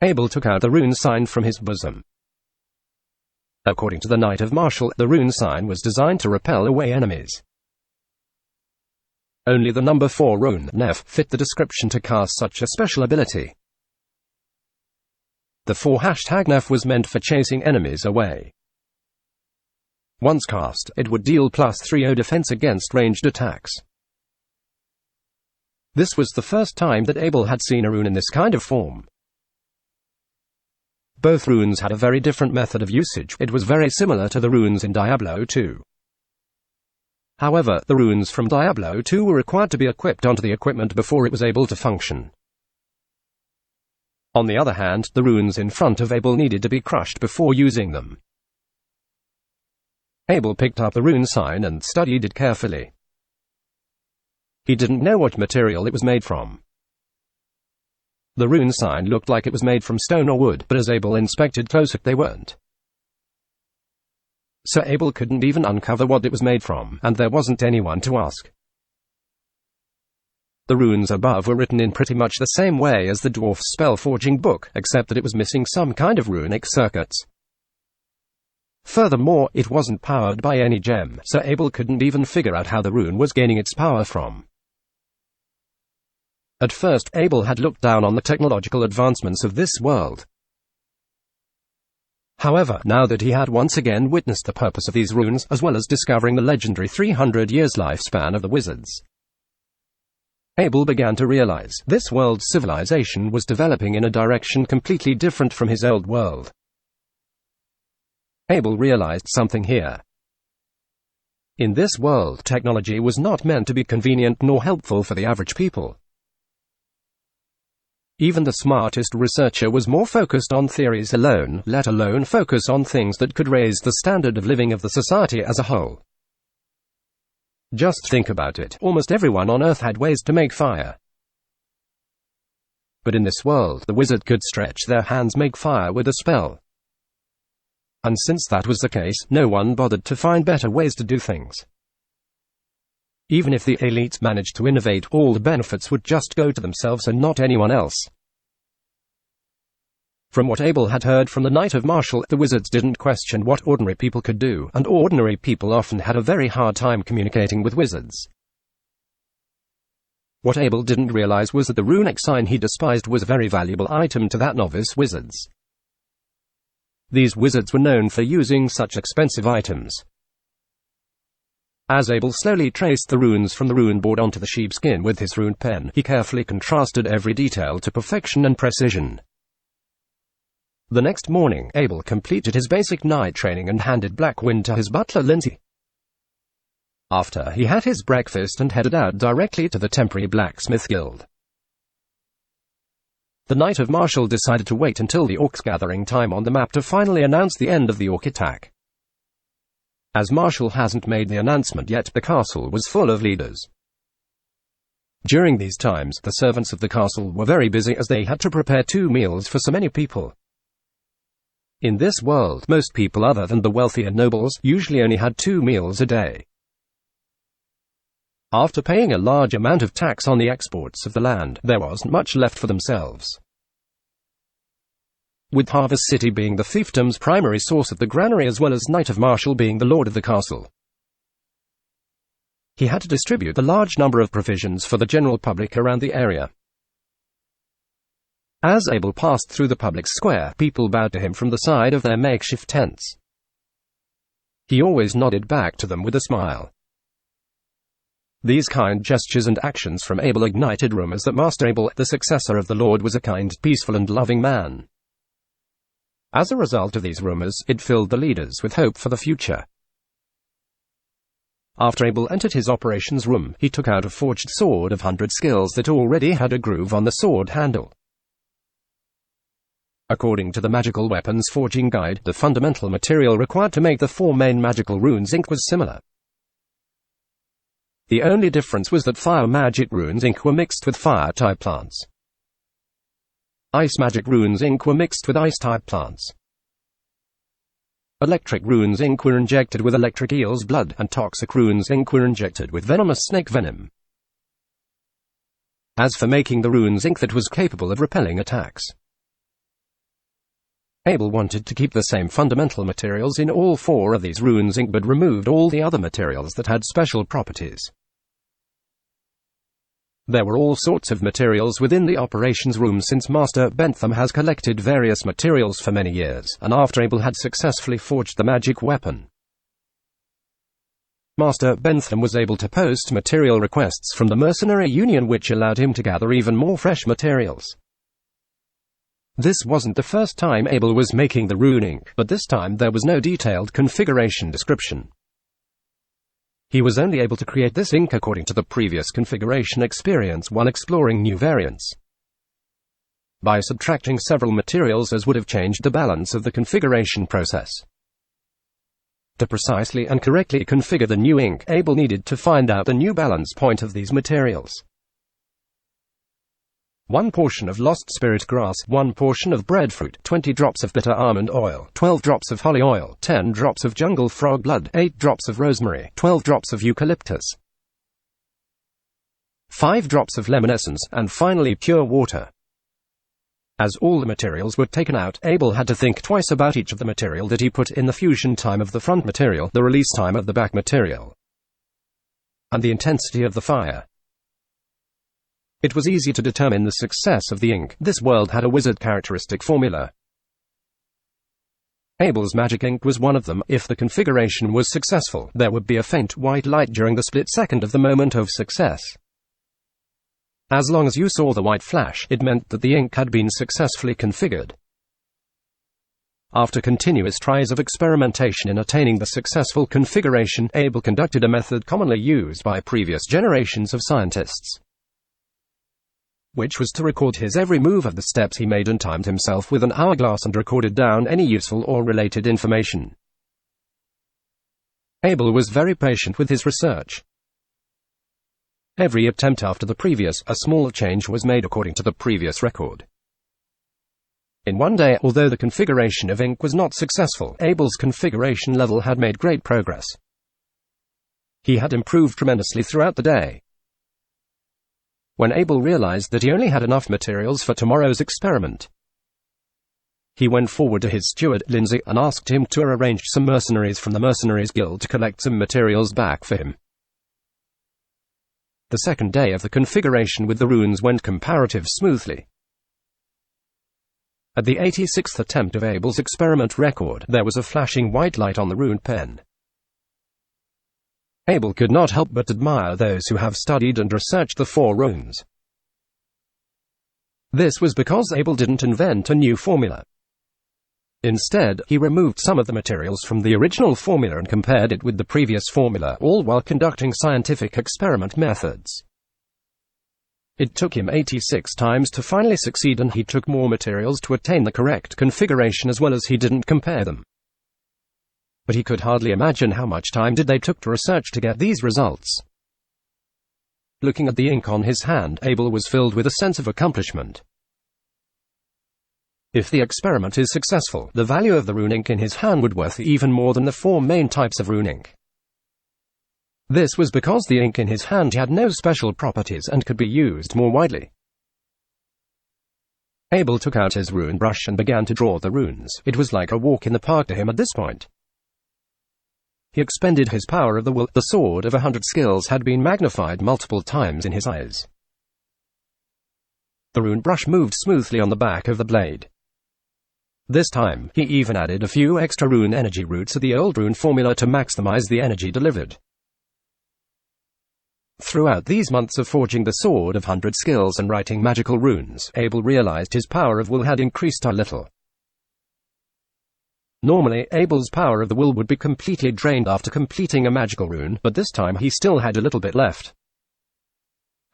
Abel took out the rune sign from his bosom. According to the Knight of Martial, the rune sign was designed to repel away enemies. Only the number 4 rune, Nef, fit the description to cast such a special ability. The 4 #Nef was meant for chasing enemies away. Once cast, it would deal +30 defense against ranged attacks. This was the first time that Abel had seen a rune in this kind of form. Both runes had a very different method of usage. It was very similar to the runes in Diablo 2. However, the runes from Diablo 2 were required to be equipped onto the equipment before it was able to function. On the other hand, the runes in front of Abel needed to be crushed before using them. Abel picked up the rune sign and studied it carefully. He didn't know what material it was made from. The rune sign looked like it was made from stone or wood, but as Abel inspected closer, they weren't. So Abel couldn't even uncover what it was made from, and there wasn't anyone to ask. The runes above were written in pretty much the same way as the dwarf's spell-forging book, except that it was missing some kind of runic circuits. Furthermore, it wasn't powered by any gem, so Abel couldn't even figure out how the rune was gaining its power from. At first, Abel had looked down on the technological advancements of this world. However, now that he had once again witnessed the purpose of these runes, as well as discovering the legendary 300 years lifespan of the wizards, Abel began to realize this world's civilization was developing in a direction completely different from his old world. Abel realized something here. In this world, technology was not meant to be convenient nor helpful for the average people. Even the smartest researcher was more focused on theories alone, let alone focus on things that could raise the standard of living of the society as a whole. Just think about it, almost everyone on Earth had ways to make fire. But in this world, the wizard could stretch their hands, make fire with a spell. And since that was the case, no one bothered to find better ways to do things. Even if the elites managed to innovate, all the benefits would just go to themselves and not anyone else. From what Abel had heard from the Knight of Martial, the wizards didn't question what ordinary people could do, and ordinary people often had a very hard time communicating with wizards. What Abel didn't realize was that the runic sign he despised was a very valuable item to that novice wizards. These wizards were known for using such expensive items. As Abel slowly traced the runes from the rune board onto the sheepskin with his rune pen, he carefully contrasted every detail to perfection and precision. The next morning, Abel completed his basic night training and handed Blackwind to his butler Lindsay. After, he had his breakfast and headed out directly to the temporary blacksmith guild. The Knight of Martial decided to wait until the orcs' gathering time on the map to finally announce the end of the orc attack. As Martial hasn't made the announcement yet, the castle was full of leaders. During these times, the servants of the castle were very busy as they had to prepare 2 meals for so many people. In this world, most people other than the wealthier nobles usually only had 2 meals a day. After paying a large amount of tax on the exports of the land, there wasn't much left for themselves. With Harvest City being the fiefdom's primary source of the granary as well as Knight of Martial being the lord of the castle, he had to distribute a large number of provisions for the general public around the area. As Abel passed through the public square, people bowed to him from the side of their makeshift tents. He always nodded back to them with a smile. These kind gestures and actions from Abel ignited rumors that Master Abel, the successor of the Lord, was a kind, peaceful and loving man. As a result of these rumors, it filled the leaders with hope for the future. After Abel entered his operations room, he took out a forged sword of 100 skills that already had a groove on the sword handle. According to the Magical Weapons Forging Guide, the fundamental material required to make the 4 main magical runes ink was similar. The only difference was that fire magic runes ink were mixed with fire-type plants. Ice magic runes ink were mixed with ice-type plants. Electric runes ink were injected with electric eel's blood, and toxic runes ink were injected with venomous snake venom. As for making the runes ink that was capable of repelling attacks, Abel wanted to keep the same fundamental materials in all 4 of these runes ink but removed all the other materials that had special properties. There were all sorts of materials within the operations room since Master Bentham has collected various materials for many years, and after Abel had successfully forged the magic weapon, Master Bentham was able to post material requests from the Mercenary Union which allowed him to gather even more fresh materials. This wasn't the first time Abel was making the rune ink, but this time there was no detailed configuration description. He was only able to create this ink according to the previous configuration experience while exploring new variants, by subtracting several materials as would have changed the balance of the configuration process. To precisely and correctly configure the new ink, Abel needed to find out the new balance point of these materials. 1 portion of lost spirit grass, 1 portion of breadfruit, 20 drops of bitter almond oil, 12 drops of holly oil, 10 drops of jungle frog blood, 8 drops of rosemary, 12 drops of eucalyptus, 5 drops of lemon essence, and finally pure water. As all the materials were taken out, Abel had to think twice about each of the material that he put in, the fusion time of the front material, the release time of the back material, and the intensity of the fire. It was easy to determine the success of the ink. This world had a wizard characteristic formula. Abel's magic ink was one of them. If the configuration was successful, there would be a faint white light during the split second of the moment of success. As long as you saw the white flash, it meant that the ink had been successfully configured. After continuous tries of experimentation in attaining the successful configuration, Abel conducted a method commonly used by previous generations of scientists, which was to record his every move of the steps he made and timed himself with an hourglass and recorded down any useful or related information. Abel was very patient with his research. Every attempt after the previous, a small change was made according to the previous record. In one day, although the configuration of ink was not successful, Abel's configuration level had made great progress. He had improved tremendously throughout the day. When Abel realized that he only had enough materials for tomorrow's experiment, he went forward to his steward, Lindsay, and asked him to arrange some mercenaries from the Mercenaries Guild to collect some materials back for him. The second day of the configuration with the runes went comparatively smoothly. At the 86th attempt of Abel's experiment record, there was a flashing white light on the rune pen. Abel could not help but admire those who have studied and researched the 4 runes. This was because Abel didn't invent a new formula. Instead, he removed some of the materials from the original formula and compared it with the previous formula, all while conducting scientific experiment methods. It took him 86 times to finally succeed, and he took more materials to attain the correct configuration as well as he didn't compare them. But he could hardly imagine how much time they took to research to get these results. Looking at the ink on his hand, Abel was filled with a sense of accomplishment. If the experiment is successful, the value of the rune ink in his hand would be worth even more than the 4 main types of rune ink. This was because the ink in his hand had no special properties and could be used more widely. Abel took out his rune brush and began to draw the runes. It was like a walk in the park to him at this point. He expended his power of the will. The sword of 100 skills had been magnified multiple times in his eyes. The rune brush moved smoothly on the back of the blade. This time, he even added a few extra rune energy roots to the old rune formula to maximize the energy delivered. Throughout these months of forging the sword of 100 skills and writing magical runes, Abel realized his power of will had increased a little. Normally, Abel's power of the will would be completely drained after completing a magical rune, but this time he still had a little bit left.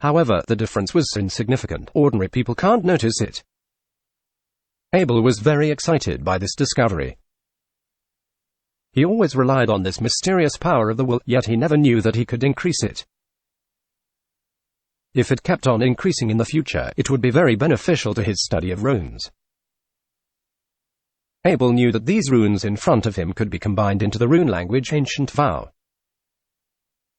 However, the difference was insignificant. Ordinary people can't notice it. Abel was very excited by this discovery. He always relied on this mysterious power of the will, yet he never knew that he could increase it. If it kept on increasing in the future, it would be very beneficial to his study of runes. Abel knew that these runes in front of him could be combined into the rune language Ancient Vow.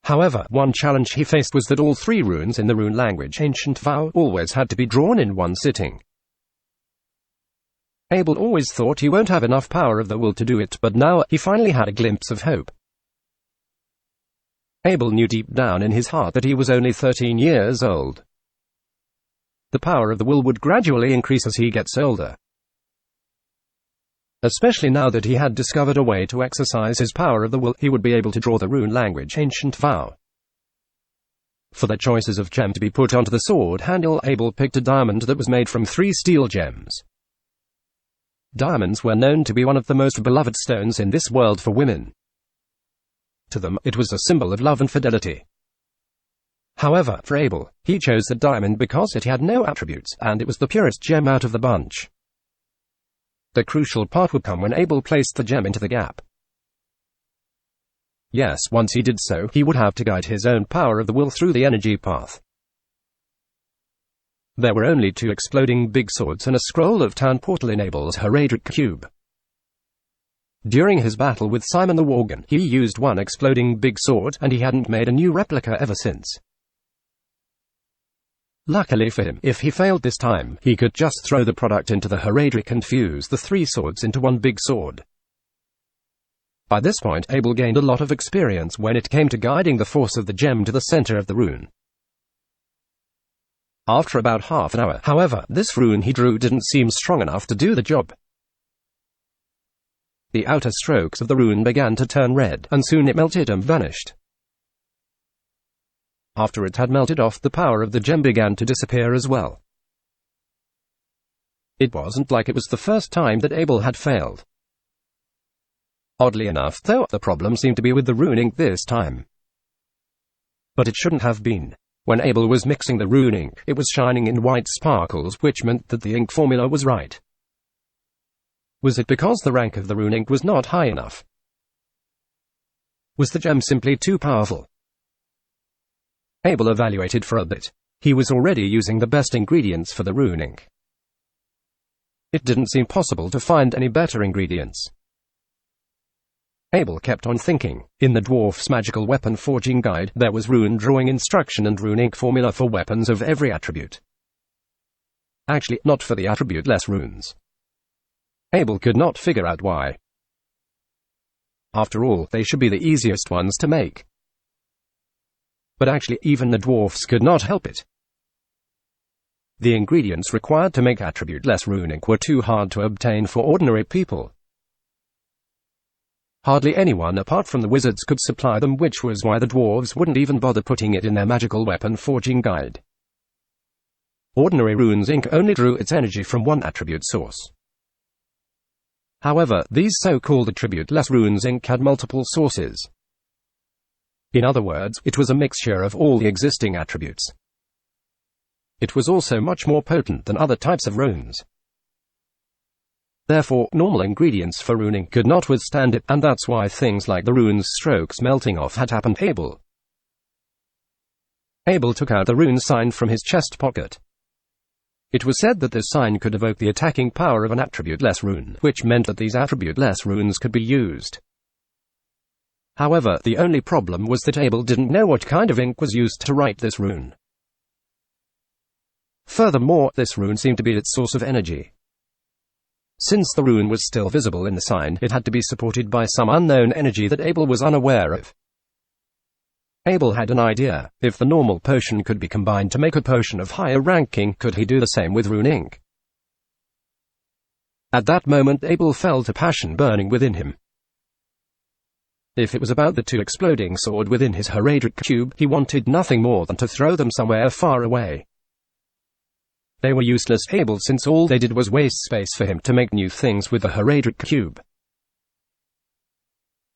However, one challenge he faced was that all 3 runes in the rune language Ancient Vow always had to be drawn in one sitting. Abel always thought he won't have enough power of the will to do it, but now he finally had a glimpse of hope. Abel knew deep down in his heart that he was only 13 years old. The power of the will would gradually increase as he gets older. Especially now that he had discovered a way to exercise his power of the will, he would be able to draw the rune language Ancient Vow. For the choices of gem to be put onto the sword handle, Abel picked a diamond that was made from 3 steel gems. Diamonds were known to be one of the most beloved stones in this world for women. To them, it was a symbol of love and fidelity. However, for Abel, he chose the diamond because it had no attributes, and it was the purest gem out of the bunch. The crucial part would come when Abel placed the gem into the gap. Yes, once he did so, he would have to guide his own power of the will through the energy path. There were only 2 exploding big swords and a scroll of town portal in Abel's Heredric cube. During his battle with Simon the Worgen, he used one exploding big sword, and he hadn't made a new replica ever since. Luckily for him, if he failed this time, he could just throw the product into the Heredric and fuse the 3 swords into one big sword. By this point, Abel gained a lot of experience when it came to guiding the force of the gem to the center of the rune. After about half an hour, however, this rune he drew didn't seem strong enough to do the job. The outer strokes of the rune began to turn red, and soon it melted and vanished. After it had melted off, the power of the gem began to disappear as well. It wasn't like it was the first time that Abel had failed. Oddly enough, though, the problem seemed to be with the rune ink this time. But it shouldn't have been. When Abel was mixing the rune ink, it was shining in white sparkles, which meant that the ink formula was right. Was it because the rank of the rune ink was not high enough? Was the gem simply too powerful? Abel evaluated for a bit. He was already using the best ingredients for the rune ink. It didn't seem possible to find any better ingredients. Abel kept on thinking. In the dwarf's magical weapon forging guide, there was rune drawing instruction and rune ink formula for weapons of every attribute. Actually, not for the attribute-less runes. Abel could not figure out why. After all, they should be the easiest ones to make. But actually, even the dwarfs could not help it. The ingredients required to make attribute-less rune ink were too hard to obtain for ordinary people. Hardly anyone apart from the wizards could supply them, which was why the dwarves wouldn't even bother putting it in their magical weapon forging guide. Ordinary runes ink only drew its energy from one attribute source. However, these so-called attribute-less runes ink had multiple sources. In other words, it was a mixture of all the existing attributes. It was also much more potent than other types of runes. Therefore, normal ingredients for rune ink could not withstand it, and that's why things like the rune's strokes melting off had happened to Abel. Abel took out the rune sign from his chest pocket. It was said that this sign could evoke the attacking power of an attribute-less rune, which meant that these attribute-less runes could be used. However, the only problem was that Abel didn't know what kind of ink was used to write this rune. Furthermore, this rune seemed to be its source of energy. Since the rune was still visible in the sign, it had to be supported by some unknown energy that Abel was unaware of. Abel had an idea. If the normal potion could be combined to make a potion of higher ranking, could he do the same with rune ink? At that moment, Abel felt a passion burning within him. If it was about the 2 exploding sword within his Heredric cube, he wanted nothing more than to throw them somewhere far away. They were useless to Abel since all they did was waste space for him to make new things with the Heredric cube.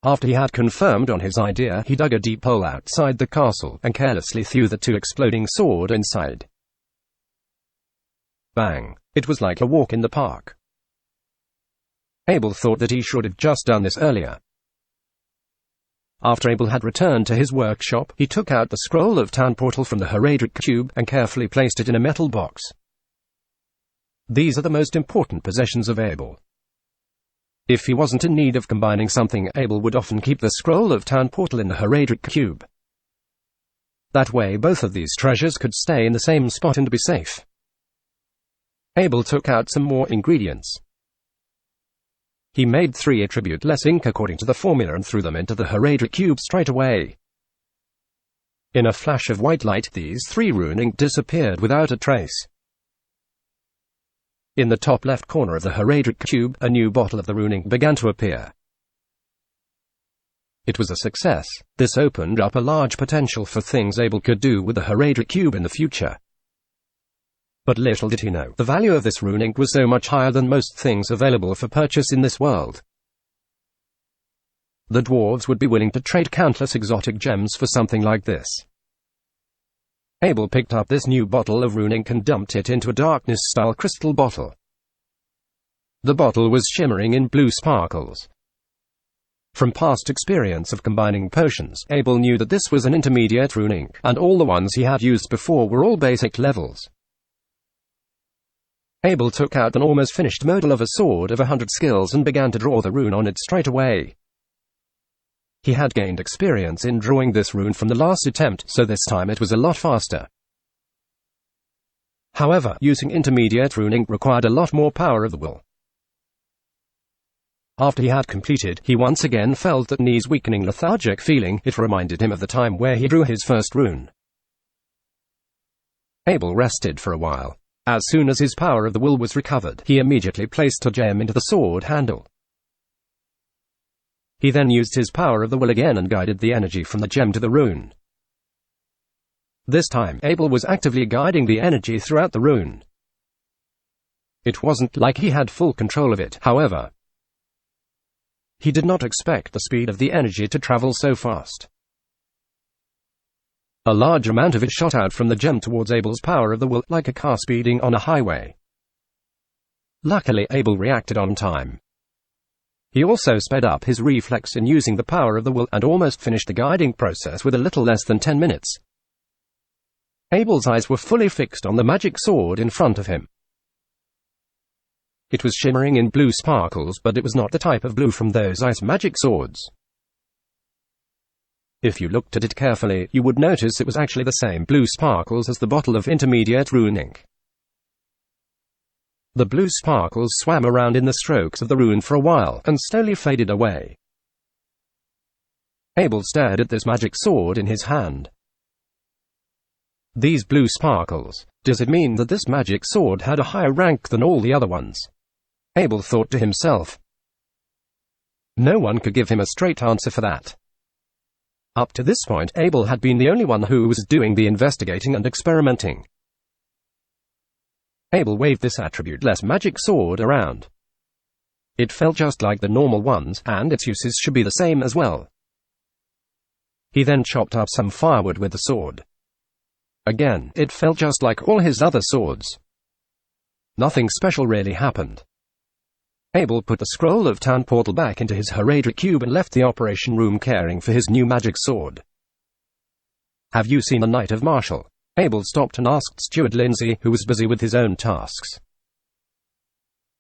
After he had confirmed on his idea, he dug a deep hole outside the castle and carelessly threw the 2 exploding sword inside. Bang! It was like a walk in the park. Abel thought that he should have just done this earlier. After Abel had returned to his workshop, he took out the scroll of town portal from the Heredric cube and carefully placed it in a metal box. These are the most important possessions of Abel. If he wasn't in need of combining something, Abel would often keep the scroll of town portal in the Heredric cube. That way, both of these treasures could stay in the same spot and be safe. Abel took out some more ingredients. He made 3 attribute-less ink according to the formula and threw them into the Heredric cube straight away. In a flash of white light, these 3 rune ink disappeared without a trace. In the top left corner of the Heredric cube, a new bottle of the rune ink began to appear. It was a success. This opened up a large potential for things Abel could do with the Heredric cube in the future. But little did he know, the value of this rune ink was so much higher than most things available for purchase in this world. The dwarves would be willing to trade countless exotic gems for something like this. Abel picked up this new bottle of rune ink and dumped it into a darkness-style crystal bottle. The bottle was shimmering in blue sparkles. From past experience of combining potions, Abel knew that this was an intermediate rune ink, and all the ones he had used before were all basic levels. Abel took out an almost finished model of a sword of 100 skills and began to draw the rune on it straight away. He had gained experience in drawing this rune from the last attempt, so this time it was a lot faster. However, using intermediate rune ink required a lot more power of the will. After he had completed, he once again felt that knees weakening lethargic feeling. It reminded him of the time where he drew his first rune. Abel rested for a while. As soon as his power of the will was recovered, he immediately placed a gem into the sword handle. He then used his power of the will again and guided the energy from the gem to the rune. This time, Abel was actively guiding the energy throughout the rune. It wasn't like he had full control of it, however. He did not expect the speed of the energy to travel so fast. A large amount of it shot out from the gem towards Abel's power of the will, like a car speeding on a highway. Luckily, Abel reacted on time. He also sped up his reflex in using the power of the will and almost finished the guiding process with a little less than 10 minutes. Abel's eyes were fully fixed on the magic sword in front of him. It was shimmering in blue sparkles, but it was not the type of blue from those ice magic swords. If you looked at it carefully, you would notice it was actually the same blue sparkles as the bottle of intermediate rune ink. The blue sparkles swam around in the strokes of the rune for a while, and slowly faded away. Abel stared at this magic sword in his hand. These blue sparkles, does it mean that this magic sword had a higher rank than all the other ones? Abel thought to himself. No one could give him a straight answer for that. Up to this point, Abel had been the only one who was doing the investigating and experimenting. Abel waved this attribute-less magic sword around. It felt just like the normal ones, and its uses should be the same as well. He then chopped up some firewood with the sword. Again, it felt just like all his other swords. Nothing special really happened. Abel put the scroll of town portal back into his Heredric cube and left the operation room caring for his new magic sword. Have you seen the Knight of Marshall? Abel stopped and asked Steward Lindsay, who was busy with his own tasks.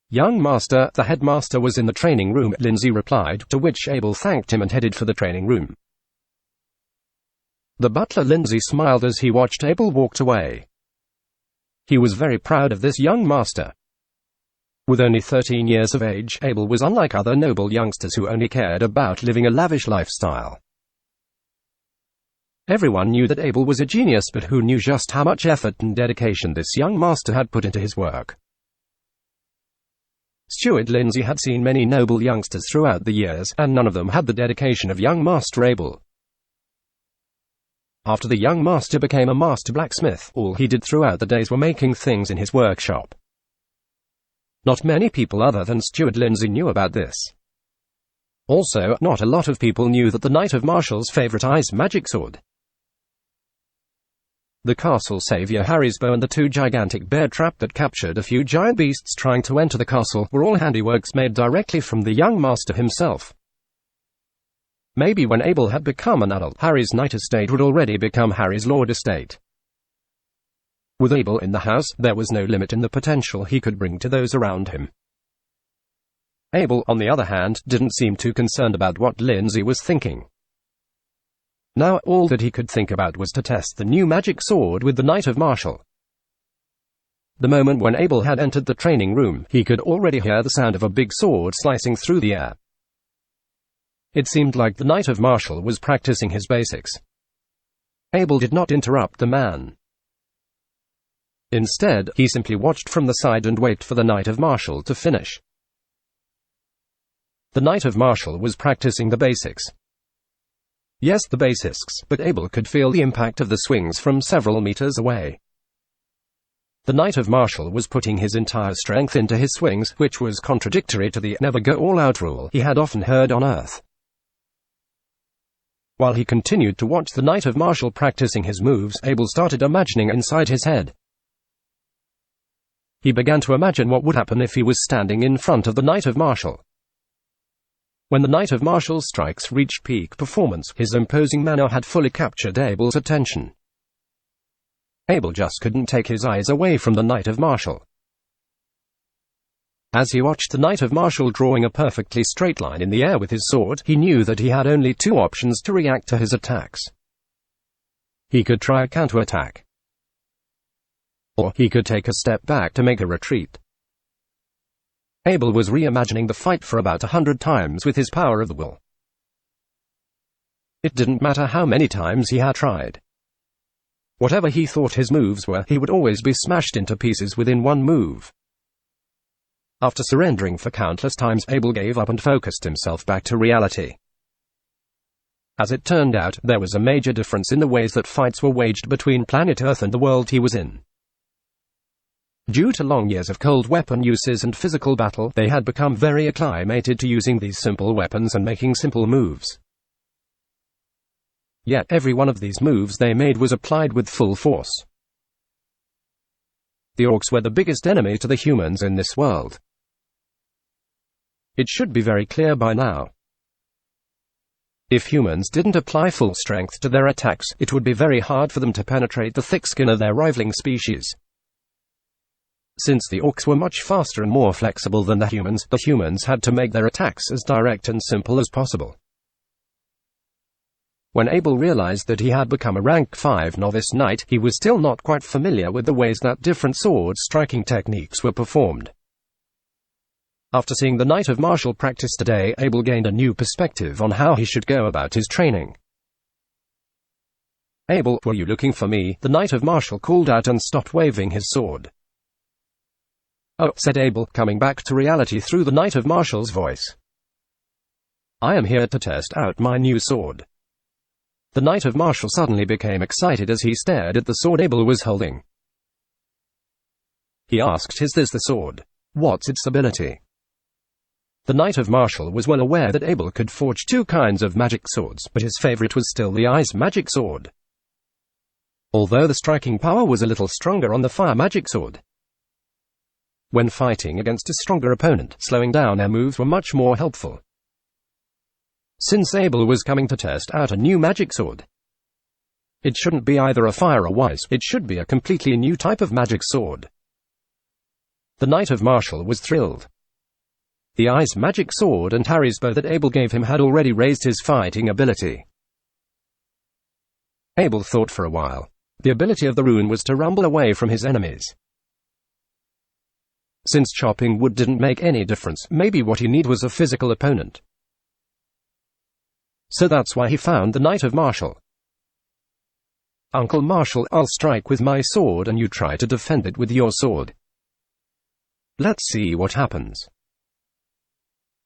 Young master, the headmaster was in the training room, Lindsay replied, to which Abel thanked him and headed for the training room. The butler Lindsay smiled as he watched Abel walked away. He was very proud of this young master. With only 13 years of age, Abel was unlike other noble youngsters who only cared about living a lavish lifestyle. Everyone knew that Abel was a genius, but who knew just how much effort and dedication this young master had put into his work? Steward Lindsay had seen many noble youngsters throughout the years, and none of them had the dedication of young Master Abel. After the young master became a master blacksmith, all he did throughout the days were making things in his workshop. Not many people other than Steward Lindsay knew about this. Also, not a lot of people knew that the Knight of Marshall's favorite ice magic sword, the castle savior Harry's bow, and the 2 gigantic bear trap that captured a few giant beasts trying to enter the castle were all handiworks made directly from the young master himself. Maybe when Abel had become an adult, Harry's knight estate would already become Harry's lord estate. With Abel in the house, there was no limit in the potential he could bring to those around him. Abel, on the other hand, didn't seem too concerned about what Lindsay was thinking. Now, all that he could think about was to test the new magic sword with the Knight of Marshall. The moment when Abel had entered the training room, he could already hear the sound of a big sword slicing through the air. It seemed like the Knight of Martial was practicing his basics. Abel did not interrupt the man. Instead, he simply watched from the side and waited for the Knight of Martial to finish. The Knight of Martial was practicing the basics. Yes, the basics, but Abel could feel the impact of the swings from several meters away. The Knight of Martial was putting his entire strength into his swings, which was contradictory to the never go all out rule he had often heard on Earth. While he continued to watch the Knight of Martial practicing his moves, Abel started imagining inside his head. He began to imagine what would happen if he was standing in front of the Knight of Martial. When the Knight of Martial's strikes reached peak performance, his imposing manner had fully captured Abel's attention. Abel just couldn't take his eyes away from the Knight of Martial. As he watched the Knight of Martial drawing a perfectly straight line in the air with his sword, he knew that he had only two options to react to his attacks. He could try a counterattack, or he could take a step back to make a retreat. Abel was reimagining the fight for about 100 times with his power of the will. It didn't matter how many times he had tried. Whatever he thought his moves were, he would always be smashed into pieces within one move. After surrendering for countless times, Abel gave up and focused himself back to reality. As it turned out, there was a major difference in the ways that fights were waged between planet Earth and the world he was in. Due to long years of cold weapon uses and physical battle, they had become very acclimated to using these simple weapons and making simple moves. Yet every one of these moves they made was applied with full force. The orcs were the biggest enemy to the humans in this world. It should be very clear by now. If humans didn't apply full strength to their attacks, it would be very hard for them to penetrate the thick skin of their rivaling species. Since the orcs were much faster and more flexible than the humans had to make their attacks as direct and simple as possible. When Abel realized that he had become a rank 5 novice knight, he was still not quite familiar with the ways that different sword striking techniques were performed. After seeing the Knight of Martial practice today, Abel gained a new perspective on how he should go about his training. "Abel, were you looking for me?" the Knight of Martial called out and stopped waving his sword. "Oh," said Abel, coming back to reality through the Knight of Martial's voice. "I am here to test out my new sword." The Knight of Martial suddenly became excited as he stared at the sword Abel was holding. He asked, "Is this the sword? What's its ability?" The Knight of Martial was well aware that Abel could forge two kinds of magic swords, but his favorite was still the ice magic sword. Although the striking power was a little stronger on the fire magic sword. When fighting against a stronger opponent, slowing down their moves were much more helpful. Since Abel was coming to test out a new magic sword, it shouldn't be either a fire or ice, it should be a completely new type of magic sword. The Knight of Martial was thrilled. The ice magic sword and Harry's bow that Abel gave him had already raised his fighting ability. Abel thought for a while. The ability of the rune was to rumble away from his enemies. Since chopping wood didn't make any difference, maybe what he needed was a physical opponent. So that's why he found the Knight of Martial. "Uncle Martial, I'll strike with my sword and you try to defend it with your sword. Let's see what happens."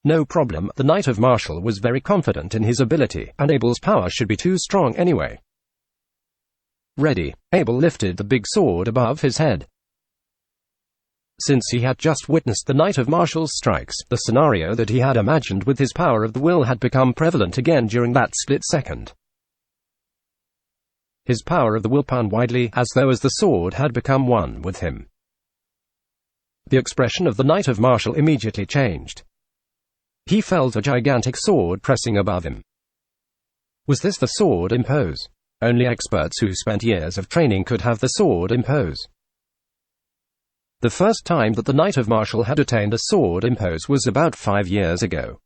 No problem, the Knight of Martial was very confident in his ability, and Abel's power should be too strong anyway. Ready, Abel lifted the big sword above his head. Since he had just witnessed the Knight of Martial's strikes, the scenario that he had imagined with his power of the will had become prevalent again during that split second. His power of the will spun widely, as though the sword had become one with him. The expression of the Knight of Martial immediately changed. He felt a gigantic sword pressing above him. Was this the sword impose? Only experts who spent years of training could have the sword impose. The first time that the Knight of Martial had attained a sword impose was about 5 years ago.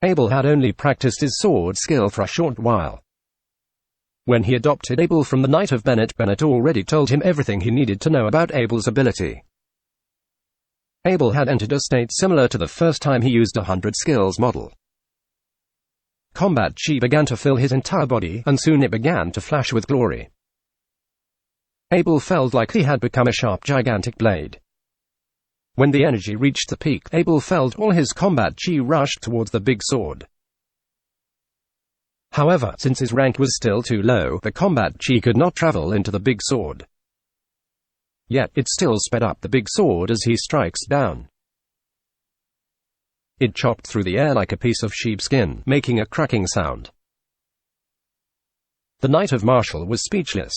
Abel had only practiced his sword skill for a short while. When he adopted Abel from the Knight of Bennett, Bennett already told him everything he needed to know about Abel's ability. Abel had entered a state similar to the first time he used a 100 skills model. Combat chi began to fill his entire body, and soon it began to flash with glory. Abel felt like he had become a sharp, gigantic blade. When the energy reached the peak, Abel felt all his combat chi rushed towards the big sword. However, since his rank was still too low, the combat chi could not travel into the big sword. Yet, it still sped up the big sword as he strikes down. It chopped through the air like a piece of sheepskin, making a cracking sound. The Knight of Martial was speechless.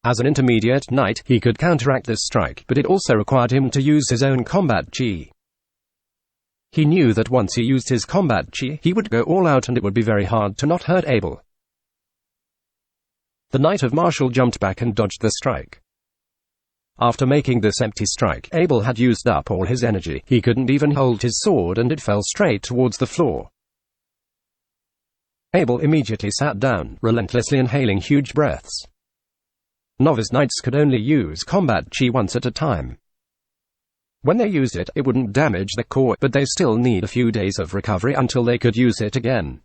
As an intermediate knight, he could counteract this strike, but it also required him to use his own combat chi. He knew that once he used his combat chi, he would go all out and it would be very hard to not hurt Abel. The Knight of Martial jumped back and dodged the strike. After making this empty strike, Abel had used up all his energy. He couldn't even hold his sword and it fell straight towards the floor. Abel immediately sat down, relentlessly inhaling huge breaths. Novice knights could only use combat chi once at a time. When they used it, it wouldn't damage the core, but they still need a few days of recovery until they could use it again.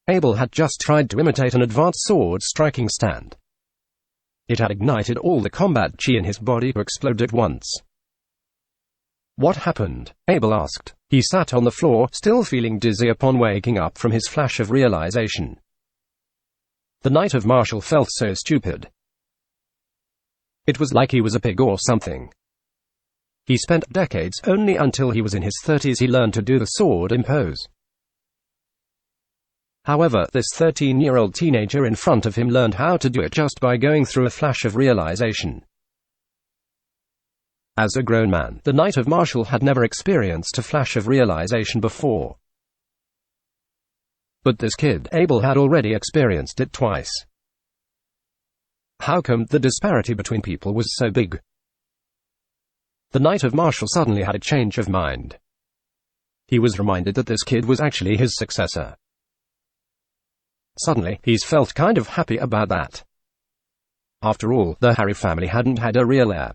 Abel had just tried to imitate an advanced sword striking stand. It had ignited all the combat chi in his body to explode at once. What happened? Abel asked. He sat on the floor, still feeling dizzy upon waking up from his flash of realization. The Knight of Martial felt so stupid. It was like he was a pig or something. He spent decades, only until he was in his 30s he learned to do the sword impose. However, this 13-year-old teenager in front of him learned how to do it just by going through a flash of realization. As a grown man, the Knight of Martial had never experienced a flash of realization before. But this kid, Abel, had already experienced it twice. How come the disparity between people was so big? The Knight of Martial suddenly had a change of mind. He was reminded that this kid was actually his successor. Suddenly, he's felt kind of happy about that. After all, the Harry family hadn't had a real heir.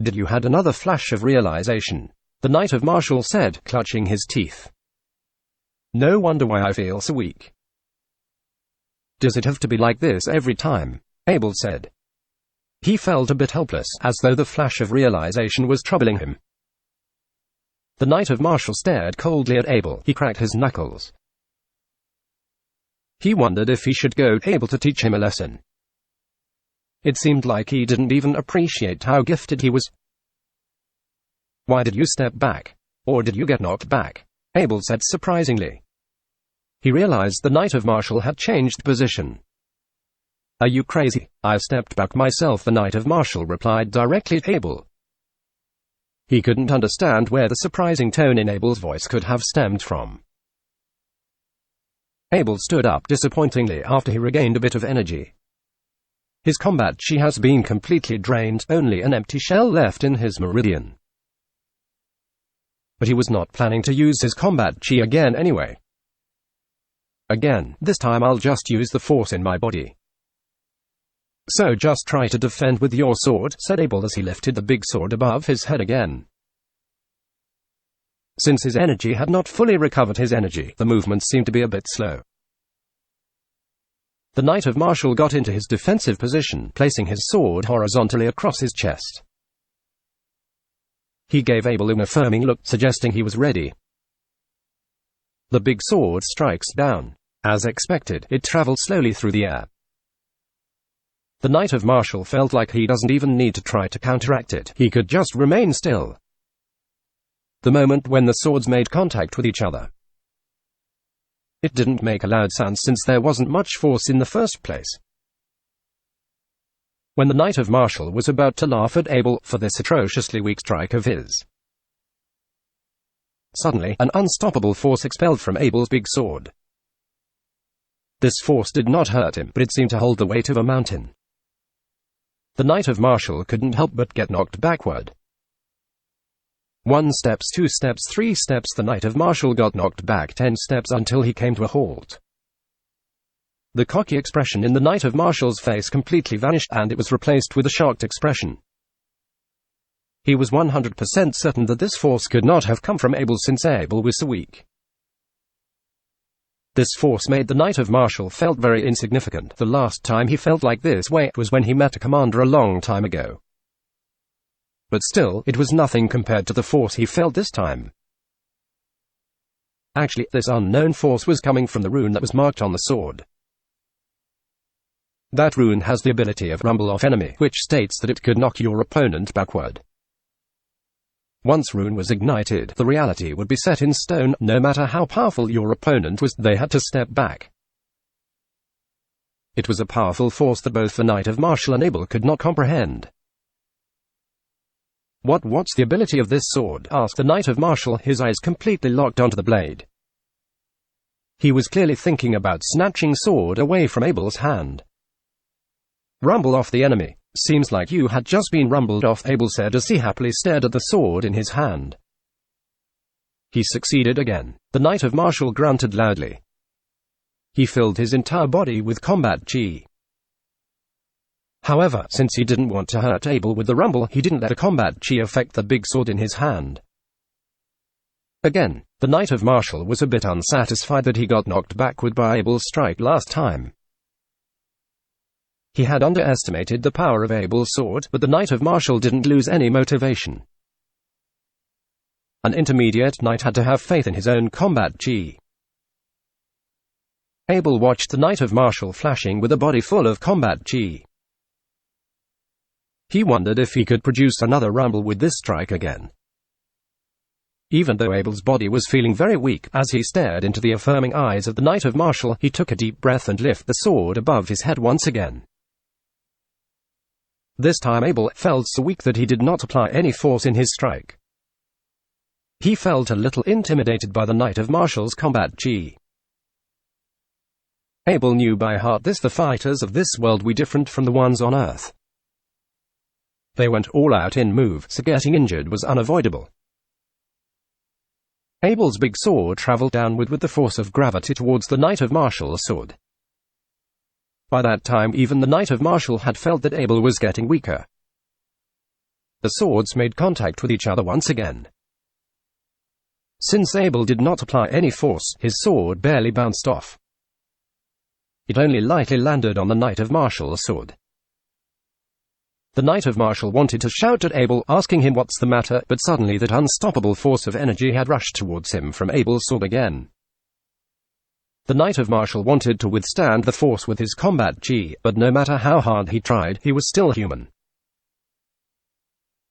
Did you had another flash of realization? The Knight of Martial said, clutching his teeth. No wonder why I feel so weak. Does it have to be like this every time? Abel said. He felt a bit helpless, as though the flash of realization was troubling him. The Knight of Martial stared coldly at Abel. He cracked his knuckles. He wondered if he should go to Abel to teach him a lesson. It seemed like he didn't even appreciate how gifted he was. Why did you step back? Or did you get knocked back? Abel said surprisingly. He realized the Knight of Martial had changed position. Are you crazy? I stepped back myself, the Knight of Martial replied directly to Abel. He couldn't understand where the surprising tone in Abel's voice could have stemmed from. Abel stood up disappointingly after he regained a bit of energy. His combat chi has been completely drained, only an empty shell left in his meridian. But he was not planning to use his combat chi again anyway. Again, this time I'll just use the force in my body. So just try to defend with your sword, said Abel as he lifted the big sword above his head again. Since his energy had not fully recovered his energy, the movement seemed to be a bit slow. The Knight of Martial got into his defensive position, placing his sword horizontally across his chest. He gave Abel an affirming look, suggesting he was ready. The big sword strikes down. As expected, it traveled slowly through the air. The Knight of Martial felt like he doesn't even need to try to counteract it, he could just remain still. The moment when the swords made contact with each other, it didn't make a loud sound since there wasn't much force in the first place. When the Knight of Martial was about to laugh at Abel for this atrociously weak strike of his, suddenly, an unstoppable force expelled from Abel's big sword. This force did not hurt him, but it seemed to hold the weight of a mountain. The Knight of Martial couldn't help but get knocked backward. 1 steps, 2 steps, 3 steps, the Knight of Martial got knocked back 10 steps until he came to a halt. The cocky expression in the Knight of Martial's face completely vanished and it was replaced with a shocked expression. He was 100% certain that this force could not have come from Abel since Abel was so weak. This force made the Knight of Martial felt very insignificant. The last time he felt like this way was when he met a commander a long time ago. But still, it was nothing compared to the force he felt this time. Actually, this unknown force was coming from the rune that was marked on the sword. That rune has the ability of rumble off enemy, which states that it could knock your opponent backward. Once rune was ignited, the reality would be set in stone. No matter how powerful your opponent was, they had to step back. It was a powerful force that both the Knight of Martial and Abel could not comprehend. What's the ability of this sword? Asked the Knight of Martial, his eyes completely locked onto the blade. He was clearly thinking about snatching sword away from Abel's hand. Rumble off the enemy. Seems like you had just been rumbled off, Abel said as he happily stared at the sword in his hand. He succeeded again. The Knight of Martial grunted loudly. He filled his entire body with combat chi. However, since he didn't want to hurt Abel with the rumble, he didn't let the combat chi affect the big sword in his hand. Again, the Knight of Martial was a bit unsatisfied that he got knocked backward by Abel's strike last time. He had underestimated the power of Abel's sword, but the Knight of Martial didn't lose any motivation. An intermediate knight had to have faith in his own combat chi. Abel watched the Knight of Martial flashing with a body full of combat chi. He wondered if he could produce another rumble with this strike again. Even though Abel's body was feeling very weak, as he stared into the affirming eyes of the Knight of Martial, he took a deep breath and lifted the sword above his head once again. This time Abel felt so weak that he did not apply any force in his strike. He felt a little intimidated by the Knight of Martial's combat chi. Abel knew by heart the fighters of this world were different from the ones on Earth. They went all out in move, so getting injured was unavoidable. Abel's big sword traveled downward with the force of gravity towards the Knight of Martial's sword. By that time even the Knight of Martial had felt that Abel was getting weaker. The swords made contact with each other once again. Since Abel did not apply any force, his sword barely bounced off. It only lightly landed on the Knight of Martial's sword. The Knight of Martial wanted to shout at Abel, asking him what's the matter, but suddenly that unstoppable force of energy had rushed towards him from Abel's sword again. The Knight of Martial wanted to withstand the force with his combat chi, but no matter how hard he tried, he was still human.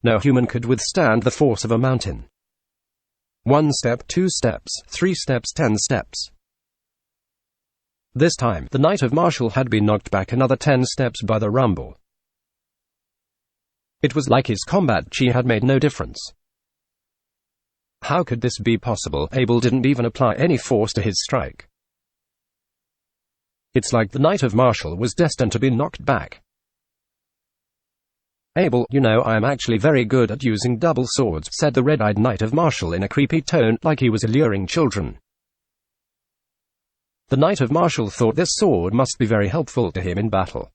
No human could withstand the force of a mountain. 1 step, 2 steps, 3 steps, 10 steps. This time, the Knight of Martial had been knocked back another 10 steps by the rumble. It was like his combat chi had made no difference. How could this be possible? Abel didn't even apply any force to his strike. It's like the Knight of Martial was destined to be knocked back. Abel, you know, I am actually very good at using double swords, said the red-eyed Knight of Martial in a creepy tone, like he was alluring children. The Knight of Martial thought this sword must be very helpful to him in battle.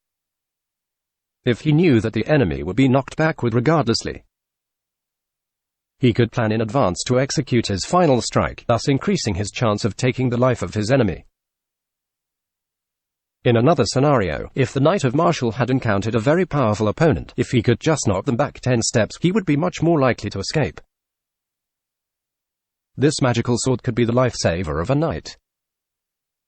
If he knew that the enemy would be knocked backward regardlessly, he could plan in advance to execute his final strike, thus increasing his chance of taking the life of his enemy. In another scenario, if the Knight of Martial had encountered a very powerful opponent, if he could just knock them back 10 steps, he would be much more likely to escape. This magical sword could be the lifesaver of a knight.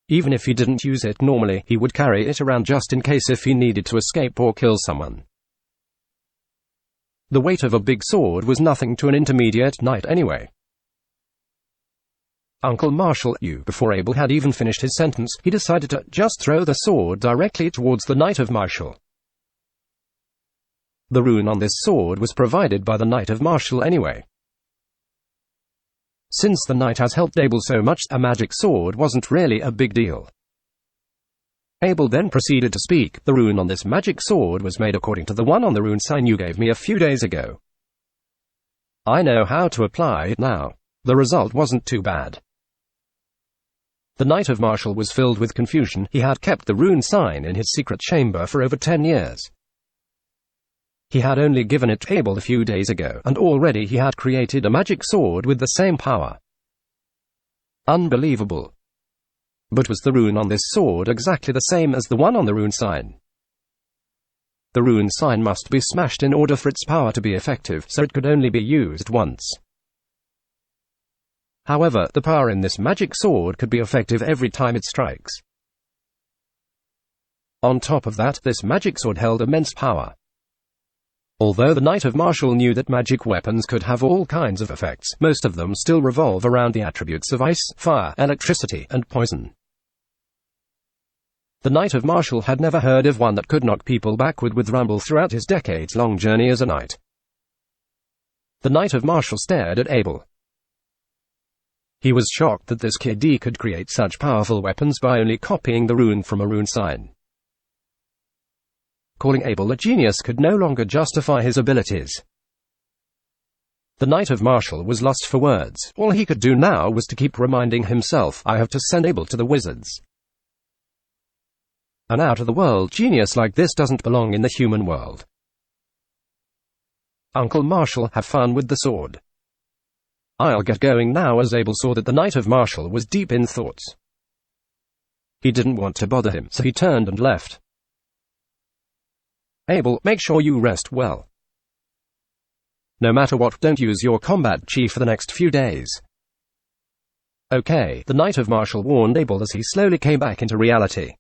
Even if he didn't use it normally, he would carry it around just in case if he needed to escape or kill someone. The weight of a big sword was nothing to an intermediate knight anyway. Uncle Martial, you. Before Abel had even finished his sentence, he decided to just throw the sword directly towards the Knight of Martial. The rune on this sword was provided by the Knight of Martial anyway. Since the knight has helped Abel so much, a magic sword wasn't really a big deal. Abel then proceeded to speak. The rune on this magic sword was made according to the one on the rune sign you gave me a few days ago. I know how to apply it now. The result wasn't too bad. The Knight of Martial was filled with confusion. He had kept the rune sign in his secret chamber for over 10 years. He had only given it to Abel a few days ago, and already he had created a magic sword with the same power. Unbelievable. But was the rune on this sword exactly the same as the one on the rune sign? The rune sign must be smashed in order for its power to be effective, so it could only be used once. However, the power in this magic sword could be effective every time it strikes. On top of that, this magic sword held immense power. Although the Knight of Martial knew that magic weapons could have all kinds of effects, most of them still revolve around the attributes of ice, fire, electricity, and poison. The Knight of Martial had never heard of one that could knock people backward with rumble throughout his decades-long journey as a knight. The Knight of Martial stared at Abel. He was shocked that this kid could create such powerful weapons by only copying the rune from a rune sign. Calling Abel a genius could no longer justify his abilities. The Knight of Martial was lost for words. All he could do now was to keep reminding himself, I have to send Abel to the wizards. An out-of-the-world genius like this doesn't belong in the human world. Uncle Martial, have fun with the sword. I'll get going now. As Abel saw that the Knight of Martial was deep in thoughts. He didn't want to bother him, so he turned and left. Abel, make sure you rest well. No matter what, don't use your combat chi for the next few days. Okay, the Knight of Martial warned Abel as he slowly came back into reality.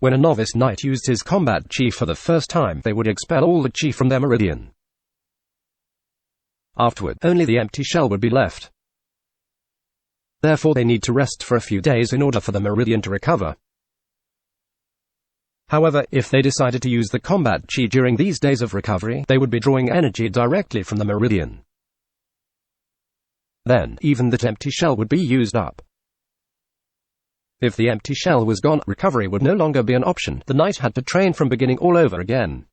When a novice knight used his combat chi for the first time, they would expel all the chi from their meridian. Afterward, only the empty shell would be left. Therefore, they need to rest for a few days in order for the meridian to recover. However, if they decided to use the combat chi during these days of recovery, they would be drawing energy directly from the meridian. Then, even that empty shell would be used up. If the empty shell was gone, recovery would no longer be an option. The knight had to train from beginning all over again.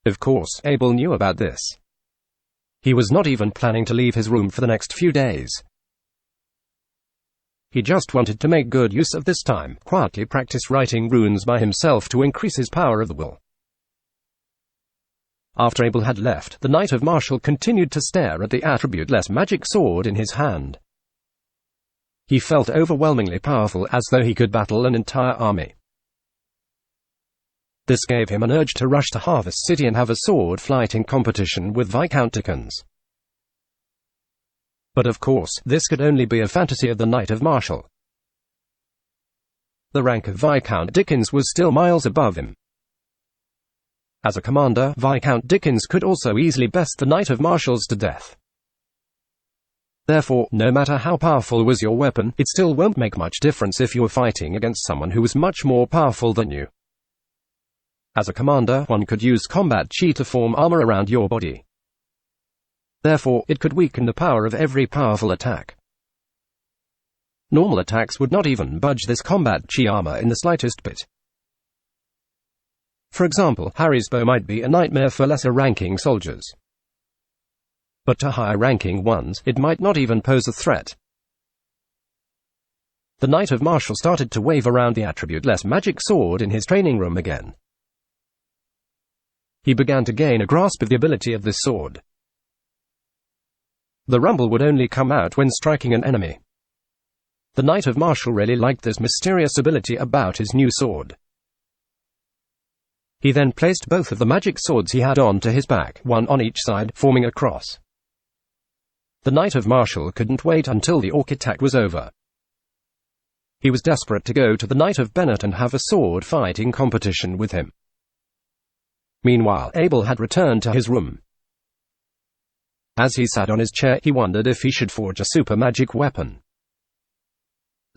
Of course, Abel knew about this. He was not even planning to leave his room for the next few days. He just wanted to make good use of this time, quietly practice writing runes by himself to increase his power of the will. After Abel had left, the Knight of Martial continued to stare at the attribute-less magic sword in his hand. He felt overwhelmingly powerful, as though he could battle an entire army. This gave him an urge to rush to Harvest City and have a sword fighting competition with Viscount Dickens. But of course, this could only be a fantasy of the Knight of Martial. The rank of Viscount Dickens was still miles above him. As a commander, Viscount Dickens could also easily best the Knight of Martials to death. Therefore, no matter how powerful was your weapon, it still won't make much difference if you're fighting against someone who is much more powerful than you. As a commander, one could use combat chi to form armor around your body. Therefore, it could weaken the power of every powerful attack. Normal attacks would not even budge this combat chi armor in the slightest bit. For example, Harry's bow might be a nightmare for lesser-ranking soldiers. But to higher-ranking ones, it might not even pose a threat. The Knight of Martial started to wave around the attribute-less magic sword in his training room again. He began to gain a grasp of the ability of this sword. The rumble would only come out when striking an enemy. The Knight of Martial really liked this mysterious ability about his new sword. He then placed both of the magic swords he had onto his back, one on each side, forming a cross. The Knight of Martial couldn't wait until the orc attack was over. He was desperate to go to the Knight of Bennett and have a sword fighting competition with him. Meanwhile, Abel had returned to his room. As he sat on his chair, he wondered if he should forge a super magic weapon.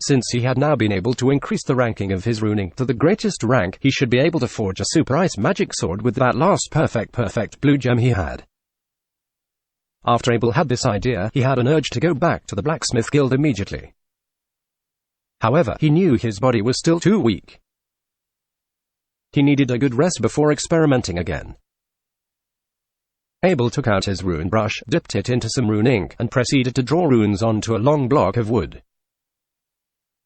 Since he had now been able to increase the ranking of his runing to the greatest rank, he should be able to forge a super ice magic sword with that last perfect blue gem he had. After Abel had this idea, he had an urge to go back to the Blacksmith Guild immediately. However, he knew his body was still too weak. He needed a good rest before experimenting again. Abel took out his rune brush, dipped it into some rune ink, and proceeded to draw runes onto a long block of wood.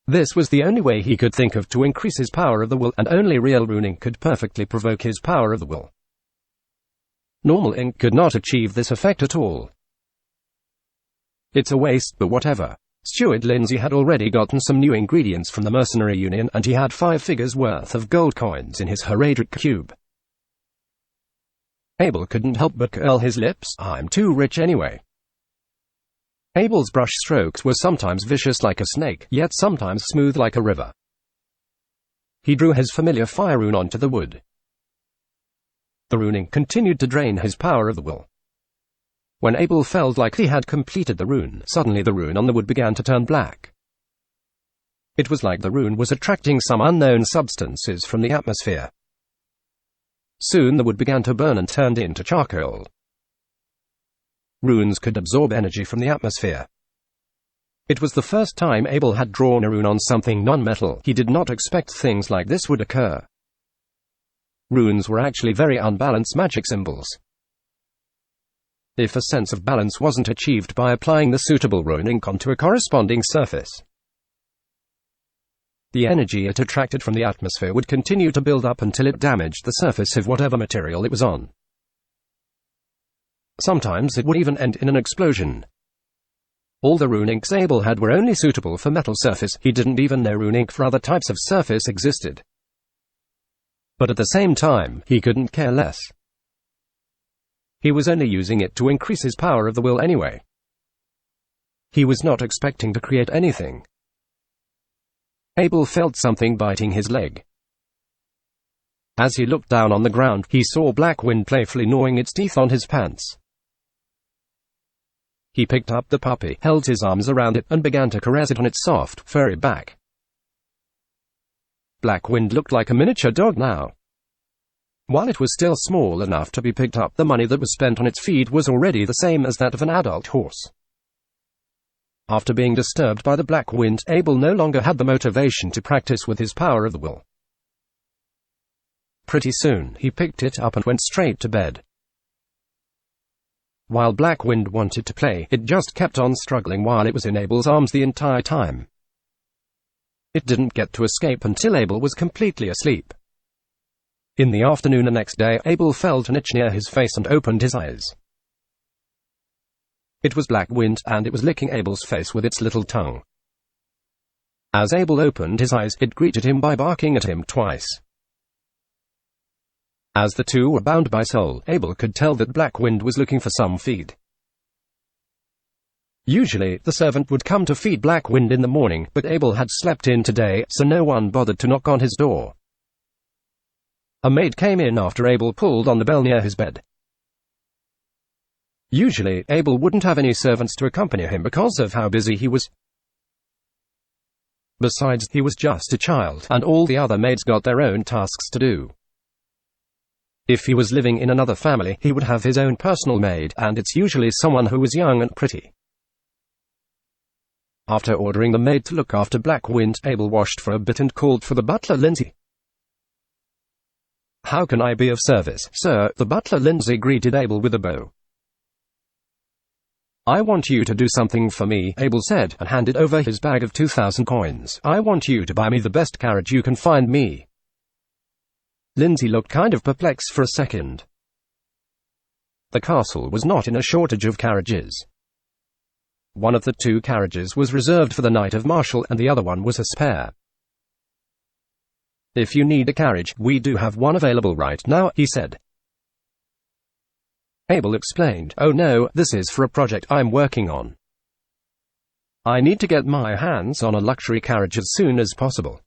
This was the only way he could think of to increase his power of the will, and only real rune ink could perfectly provoke his power of the will. Normal ink could not achieve this effect at all. It's a waste, but whatever. Steward Lindsay had already gotten some new ingredients from the mercenary union, and he had 5 figures worth of gold coins in his Heredric cube. Abel couldn't help but curl his lips. I'm too rich anyway. Abel's brush strokes were sometimes vicious like a snake, yet sometimes smooth like a river. He drew his familiar fire rune onto the wood. The runing continued to drain his power of the will. When Abel felt like he had completed the rune, suddenly the rune on the wood began to turn black. It was like the rune was attracting some unknown substances from the atmosphere. Soon the wood began to burn and turned into charcoal. Runes could absorb energy from the atmosphere. It was the first time Abel had drawn a rune on something non-metal. He did not expect things like this would occur. Runes were actually very unbalanced magic symbols. If a sense of balance wasn't achieved by applying the suitable rune ink onto a corresponding surface, the energy it attracted from the atmosphere would continue to build up until it damaged the surface of whatever material it was on. Sometimes it would even end in an explosion. All the rune inks Abel had were only suitable for metal surface. He didn't even know rune ink for other types of surface existed. But at the same time, he couldn't care less. He was only using it to increase his power of the will anyway. He was not expecting to create anything. Abel felt something biting his leg. As he looked down on the ground, he saw Blackwind playfully gnawing its teeth on his pants. He picked up the puppy, held his arms around it, and began to caress it on its soft, furry back. Blackwind looked like a miniature dog now. While it was still small enough to be picked up, the money that was spent on its feed was already the same as that of an adult horse. After being disturbed by the black wind, Abel no longer had the motivation to practice with his power of the will. Pretty soon, he picked it up and went straight to bed. While Blackwind wanted to play, it just kept on struggling while it was in Abel's arms the entire time. It didn't get to escape until Abel was completely asleep. In the afternoon the next day, Abel felt an itch near his face and opened his eyes. It was Blackwind, and it was licking Abel's face with its little tongue. As Abel opened his eyes, it greeted him by barking at him twice. As the two were bound by soul, Abel could tell that Blackwind was looking for some feed. Usually, the servant would come to feed Blackwind in the morning, but Abel had slept in today, so no one bothered to knock on his door. A maid came in after Abel pulled on the bell near his bed. Usually, Abel wouldn't have any servants to accompany him because of how busy he was. Besides, he was just a child, and all the other maids got their own tasks to do. If he was living in another family, he would have his own personal maid, and it's usually someone who was young and pretty. After ordering the maid to look after Blackwind, Abel washed for a bit and called for the butler Lindsay. "How can I be of service, sir?" The butler Lindsay greeted Abel with a bow. "I want you to do something for me," Abel said, and handed over his bag of 2,000 coins. "I want you to buy me the best carriage you can find me." Lindsay looked kind of perplexed for a second. The castle was not in a shortage of carriages. One of the two carriages was reserved for the Knight of Marshall, and the other one was a spare. "If you need a carriage, we do have one available right now," he said. Abel explained, "Oh no, this is for a project I'm working on. I need to get my hands on a luxury carriage as soon as possible.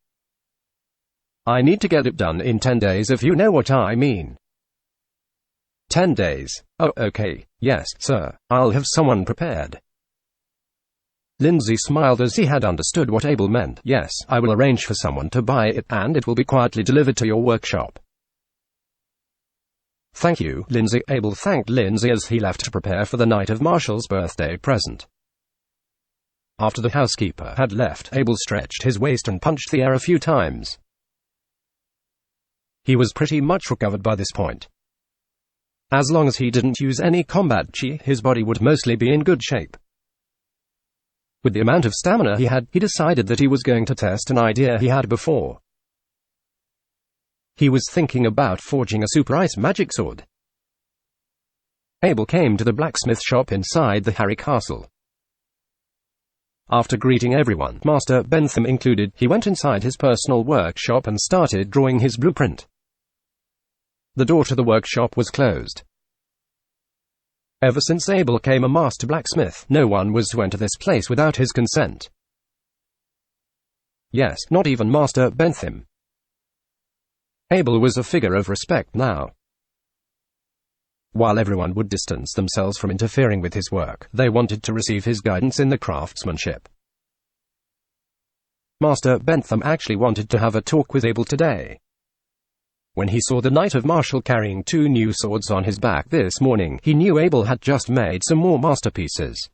I need to get it done in 10 days, if you know what I mean." 10 days. Oh, okay. Yes, sir. I'll have someone prepared. Lindsay smiled as he had understood what Abel meant. "Yes, I will arrange for someone to buy it, and it will be quietly delivered to your workshop." "Thank you, Lindsay." Abel thanked Lindsay as he left to prepare for the Knight of Marshall's birthday present. After the housekeeper had left, Abel stretched his waist and punched the air a few times. He was pretty much recovered by this point. As long as he didn't use any combat chi, his body would mostly be in good shape. With the amount of stamina he had, he decided that he was going to test an idea he had before. He was thinking about forging a super ice magic sword. Abel came to the blacksmith shop inside the Harry Castle. After greeting everyone, Master Bentham included, he went inside his personal workshop and started drawing his blueprint. The door to the workshop was closed. Ever since Abel became a master blacksmith, no one was to enter this place without his consent. Yes, not even Master Bentham. Abel was a figure of respect now. While everyone would distance themselves from interfering with his work, they wanted to receive his guidance in the craftsmanship. Master Bentham actually wanted to have a talk with Abel today. When he saw the Knight of Marshall carrying 2 new swords on his back this morning, he knew Abel had just made some more masterpieces.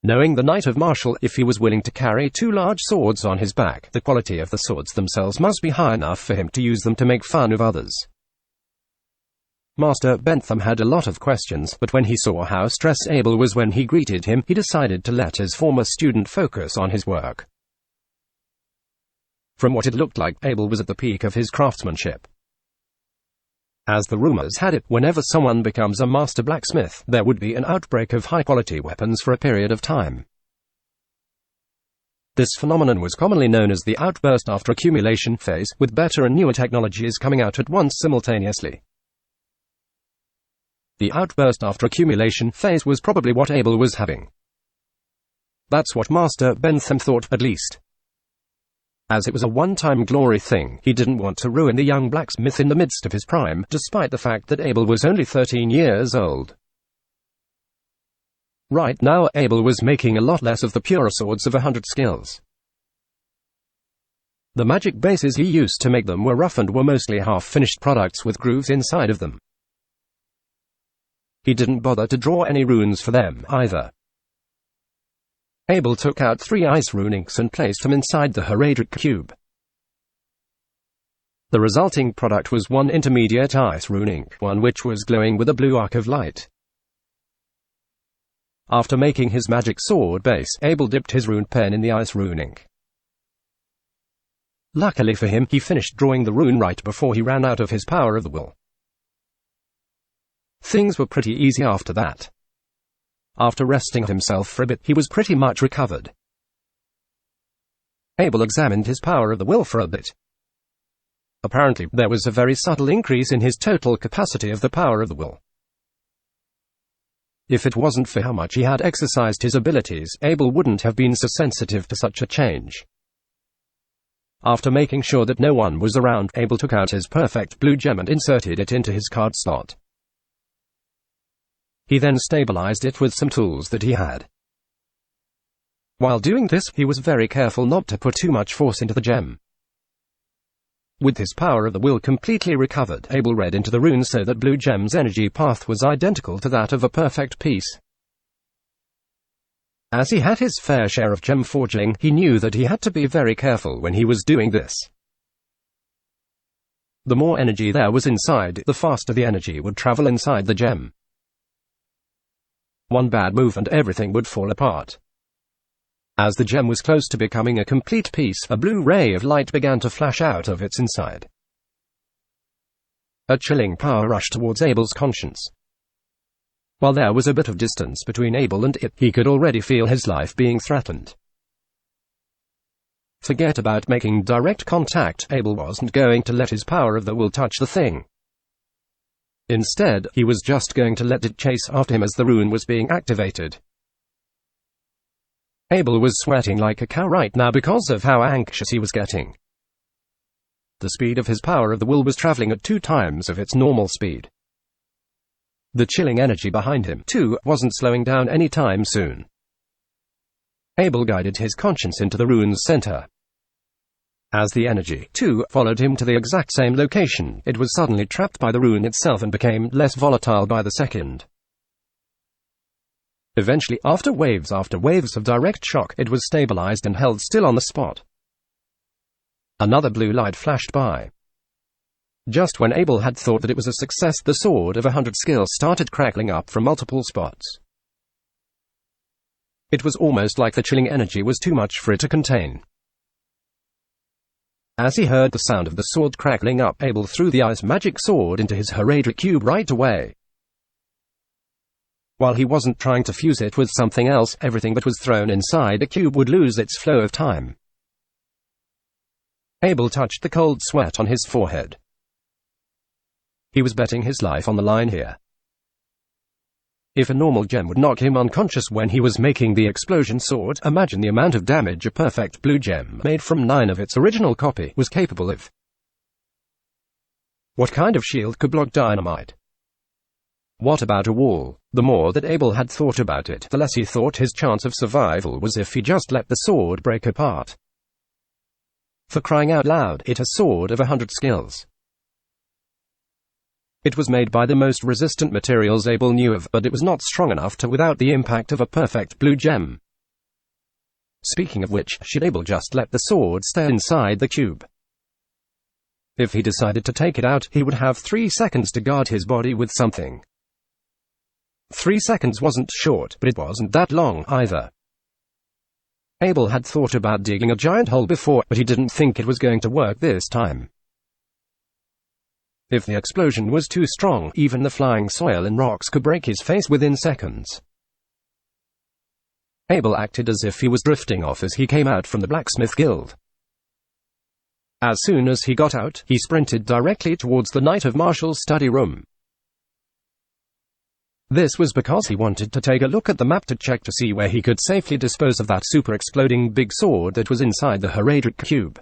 Knowing the Knight of Marshall, if he was willing to carry 2 large swords on his back, the quality of the swords themselves must be high enough for him to use them to make fun of others. Master Bentham had a lot of questions, but when he saw how stressed Abel was when he greeted him, he decided to let his former student focus on his work. From what it looked like, Abel was at the peak of his craftsmanship. As the rumors had it, whenever someone becomes a master blacksmith, there would be an outbreak of high-quality weapons for a period of time. This phenomenon was commonly known as the outburst after accumulation phase, with better and newer technologies coming out at once simultaneously. The outburst after accumulation phase was probably what Abel was having. That's what Master Bentham thought, at least. As it was a one-time glory thing, he didn't want to ruin the young blacksmith in the midst of his prime, despite the fact that Abel was only 13 years old. Right now, Abel was making a lot less of the pure swords of 100 skills. The magic bases he used to make them were rough and were mostly half-finished products with grooves inside of them. He didn't bother to draw any runes for them, either. Abel took out 3 ice rune inks and placed them inside the Heredric cube. The resulting product was 1 intermediate ice rune ink, one which was glowing with a blue arc of light. After making his magic sword base, Abel dipped his rune pen in the ice rune ink. Luckily for him, he finished drawing the rune right before he ran out of his power of the will. Things were pretty easy after that. After resting himself for a bit, he was pretty much recovered. Abel examined his power of the will for a bit. Apparently, there was a very subtle increase in his total capacity of the power of the will. If it wasn't for how much he had exercised his abilities, Abel wouldn't have been so sensitive to such a change. After making sure that no one was around, Abel took out his perfect blue gem and inserted it into his card slot. He then stabilized it with some tools that he had. While doing this, he was very careful not to put too much force into the gem. With his power of the will completely recovered, Abel read into the runes so that blue gem's energy path was identical to that of a perfect piece. As he had his fair share of gem forging, he knew that he had to be very careful when he was doing this. The more energy there was inside, the faster the energy would travel inside the gem. One bad move and everything would fall apart. As the gem was close to becoming a complete piece, a blue ray of light began to flash out of its inside. A chilling power rushed towards Abel's conscience. While there was a bit of distance between Abel and it, he could already feel his life being threatened. Forget about making direct contact, Abel wasn't going to let his power of the will touch the thing. Instead, he was just going to let it chase after him as the rune was being activated. Abel was sweating like a cow right now because of how anxious he was getting. The speed of his power of the will was traveling at 2 times of its normal speed. The chilling energy behind him, too, wasn't slowing down any time soon. Abel guided his conscience into the rune's center. As the energy, too, followed him to the exact same location, it was suddenly trapped by the rune itself and became less volatile by the second. Eventually, after waves of direct shock, it was stabilized and held still on the spot. Another blue light flashed by. Just when Abel had thought that it was a success, the sword of 100 skills started crackling up from multiple spots. It was almost like the chilling energy was too much for it to contain. As he heard the sound of the sword crackling up, Abel threw the ice magic sword into his Heredric cube right away. While he wasn't trying to fuse it with something else, everything that was thrown inside the cube would lose its flow of time. Abel touched the cold sweat on his forehead. He was betting his life on the line here. If a normal gem would knock him unconscious when he was making the explosion sword, imagine the amount of damage a perfect blue gem, made from 9 of its original copy, was capable of. What kind of shield could block dynamite? What about a wall? The more that Abel had thought about it, the less he thought his chance of survival was if he just let the sword break apart. For crying out loud, it a sword of 100 skills. It was made by the most resistant materials Abel knew of, but it was not strong enough to without the impact of a perfect blue gem. Speaking of which, should Abel just let the sword stay inside the cube? If he decided to take it out, he would have 3 seconds to guard his body with something. 3 seconds wasn't short, but it wasn't that long either. Abel had thought about digging a giant hole before, but he didn't think it was going to work this time. If the explosion was too strong, even the flying soil and rocks could break his face within seconds. Abel acted as if he was drifting off as he came out from the blacksmith guild. As soon as he got out, he sprinted directly towards the Knight of Martial's study room. This was because he wanted to take a look at the map to check to see where he could safely dispose of that super-exploding big sword that was inside the Heredric cube.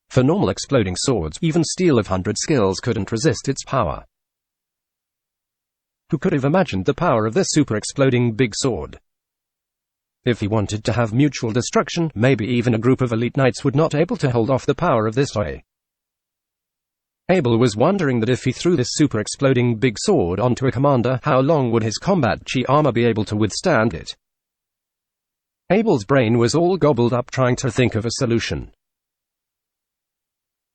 For normal exploding swords, even steel of 100 skills couldn't resist its power. Who could have imagined the power of this super-exploding big sword? If he wanted to have mutual destruction, maybe even a group of elite knights would not able to hold off the power of this toy. Abel was wondering that if he threw this super-exploding big sword onto a commander, how long would his combat chi armor be able to withstand it? Abel's brain was all gobbled up trying to think of a solution.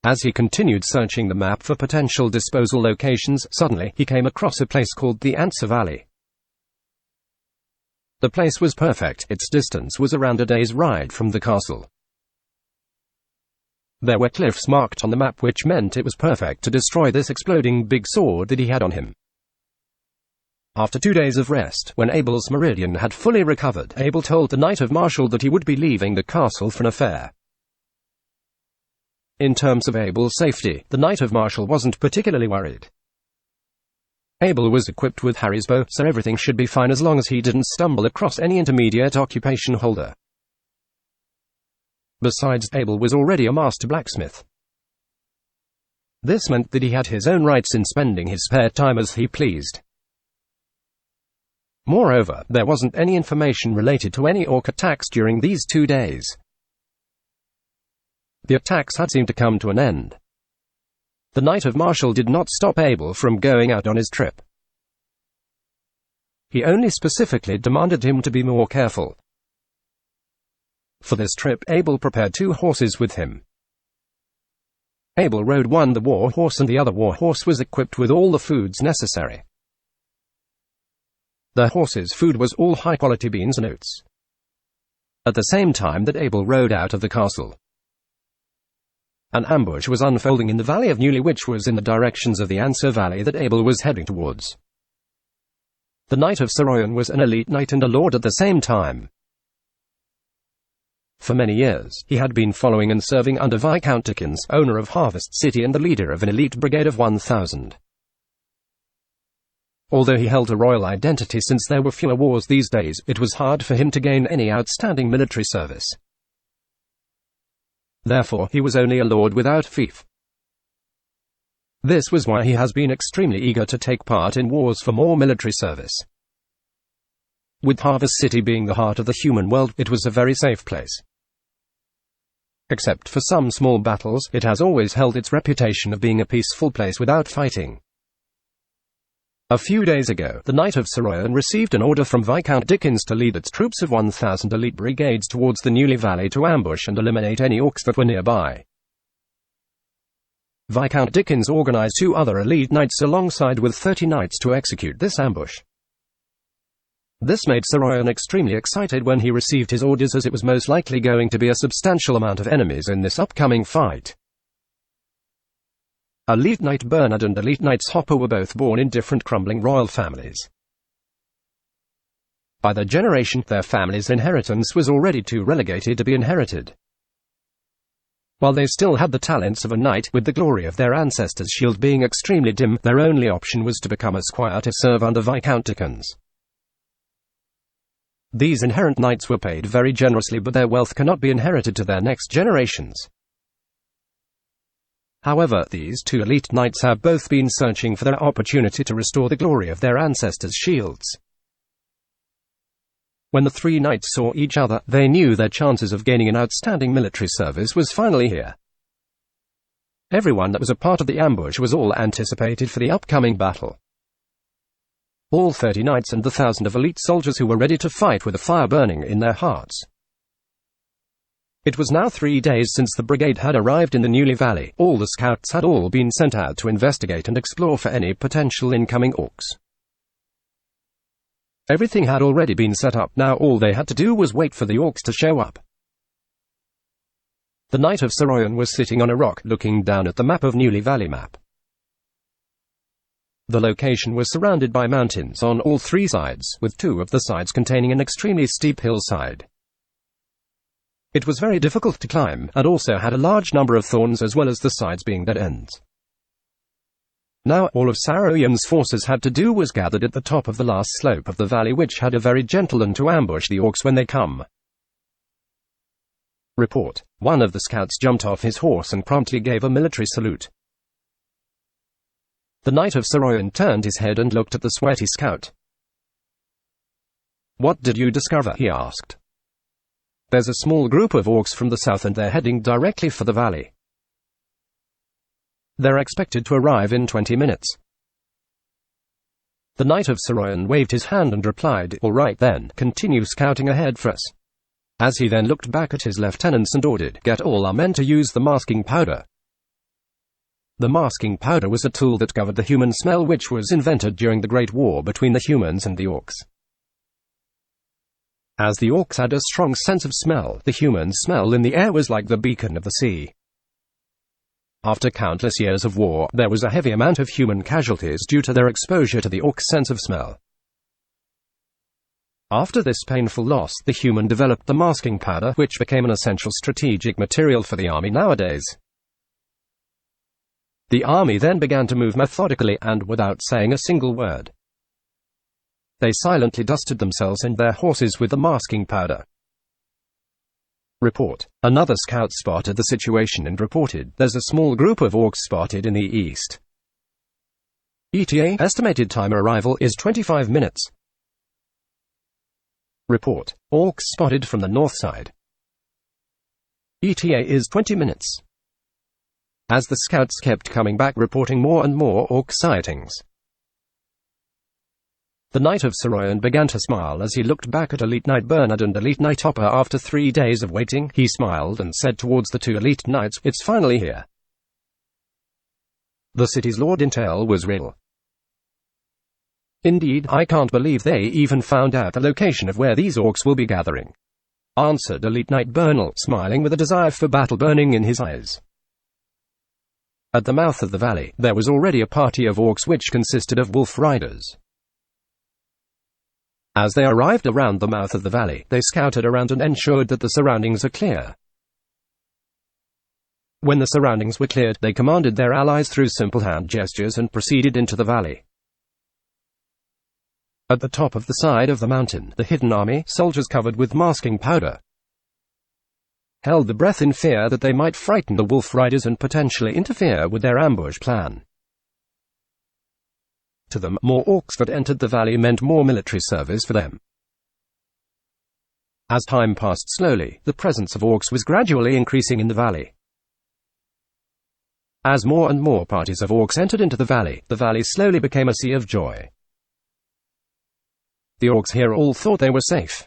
As he continued searching the map for potential disposal locations, suddenly he came across a place called the Answer Valley. The place was perfect. Its distance was around a day's ride from the castle. There were cliffs marked on the map, which meant it was perfect to destroy this exploding big sword that he had on him. After 2 days of rest, when Abel's meridian had fully recovered, Abel told the Knight of Martial that he would be leaving the castle for an affair. In terms of Abel's safety, the Knight of Martial wasn't particularly worried. Abel was equipped with Harry's bow, so everything should be fine as long as he didn't stumble across any intermediate occupation holder. Besides, Abel was already a master blacksmith. This meant that he had his own rights in spending his spare time as he pleased. Moreover, there wasn't any information related to any orc attacks during these 2 days. The attacks had seemed to come to an end. The Knight of Martial did not stop Abel from going out on his trip. He only specifically demanded him to be more careful. For this trip, Abel prepared 2 horses with him. Abel rode one the war horse and the other war horse was equipped with all the foods necessary. The horse's food was all high-quality beans and oats. At the same time that Abel rode out of the castle, an ambush was unfolding in the Valley of Newly, which was in the directions of the Answer Valley that Abel was heading towards. The Knight of Saroyan was an elite knight and a lord at the same time. For many years, he had been following and serving under Viscount Dickens, owner of Harvest City and the leader of an elite brigade of 1,000. Although he held a royal identity since there were fewer wars these days, it was hard for him to gain any outstanding military service. Therefore, he was only a lord without fief. This was why he has been extremely eager to take part in wars for more military service. With Harvest City being the heart of the human world, it was a very safe place. Except for some small battles, it has always held its reputation of being a peaceful place without fighting. A few days ago, the Knight of Saroyan received an order from Viscount Dickens to lead its troops of 1,000 elite brigades towards the Newly Valley to ambush and eliminate any orcs that were nearby. Viscount Dickens organized 2 other elite knights alongside with 30 knights to execute this ambush. This made Sir Royan extremely excited when he received his orders, as it was most likely going to be a substantial amount of enemies in this upcoming fight. Elite Knight Bernard and Elite Knight Hopper were both born in different crumbling royal families. By their generation, their family's inheritance was already too relegated to be inherited. While they still had the talents of a knight, with the glory of their ancestors' shield being extremely dim, their only option was to become a squire to serve under Viscount Dickens. These inherent knights were paid very generously, but their wealth cannot be inherited to their next generations. However, these 2 elite knights have both been searching for their opportunity to restore the glory of their ancestors' shields. When the 3 knights saw each other, they knew their chances of gaining an outstanding military service was finally here. Everyone that was a part of the ambush was all anticipated for the upcoming battle. All 30 knights and the 1,000 of elite soldiers who were ready to fight with a fire burning in their hearts. It was now 3 days since the brigade had arrived in the Newley Valley. All the scouts had all been sent out to investigate and explore for any potential incoming orcs. Everything had already been set up, now all they had to do was wait for the orcs to show up. The Knight of Sir Royan was sitting on a rock, looking down at the map of Newley Valley map. The location was surrounded by mountains on all 3 sides, with 2 of the sides containing an extremely steep hillside. It was very difficult to climb, and also had a large number of thorns as well as the sides being dead ends. Now all of Sir Royan's forces had to do was gathered at the top of the last slope of the valley, which had a very gentle end to ambush the orcs when they come. Report. One of the scouts jumped off his horse and promptly gave a military salute. The Knight of Sir Royan turned his head and looked at the sweaty scout. "What did you discover?" he asked. "There's a small group of orcs from the south and they're heading directly for the valley. They're expected to arrive in 20 minutes. The Knight of Sir Royan waved his hand and replied, "All right then, continue scouting ahead for us." As he then looked back at his lieutenants and ordered, "Get all our men to use the masking powder." The masking powder was a tool that covered the human smell, which was invented during the Great War between the humans and the orcs. As the orcs had a strong sense of smell, the human smell in the air was like the beacon of the sea. After countless years of war, there was a heavy amount of human casualties due to their exposure to the orcs' sense of smell. After this painful loss, the human developed the masking powder, which became an essential strategic material for the army nowadays. The army then began to move methodically and without saying a single word. They silently dusted themselves and their horses with the masking powder. Report. Another scout spotted the situation and reported, "There's a small group of orcs spotted in the east. ETA estimated time arrival is 25 minutes. Report. Orcs spotted from the north side. ETA is 20 minutes. As the scouts kept coming back reporting more and more orc sightings. The Knight of Sir Royan began to smile as he looked back at Elite Knight Bernard and Elite Knight Hopper. After 3 days of waiting, he smiled and said towards the 2 elite knights, "It's finally here. The city's Lord Intel was real. Indeed, I can't believe they even found out the location of where these orcs will be gathering," answered Elite Knight Bernard, smiling with a desire for battle burning in his eyes. At the mouth of the valley, there was already a party of orcs which consisted of wolf riders. As they arrived around the mouth of the valley, they scouted around and ensured that the surroundings are clear. When the surroundings were cleared, they commanded their allies through simple hand gestures and proceeded into the valley. At the top of the side of the mountain, the hidden army, soldiers covered with masking powder, held the breath in fear that they might frighten the wolf riders and potentially interfere with their ambush plan. To them, more orcs that entered the valley meant more military service for them. As time passed slowly, the presence of orcs was gradually increasing in the valley. As more and more parties of orcs entered into the valley slowly became a sea of joy. The orcs here all thought they were safe.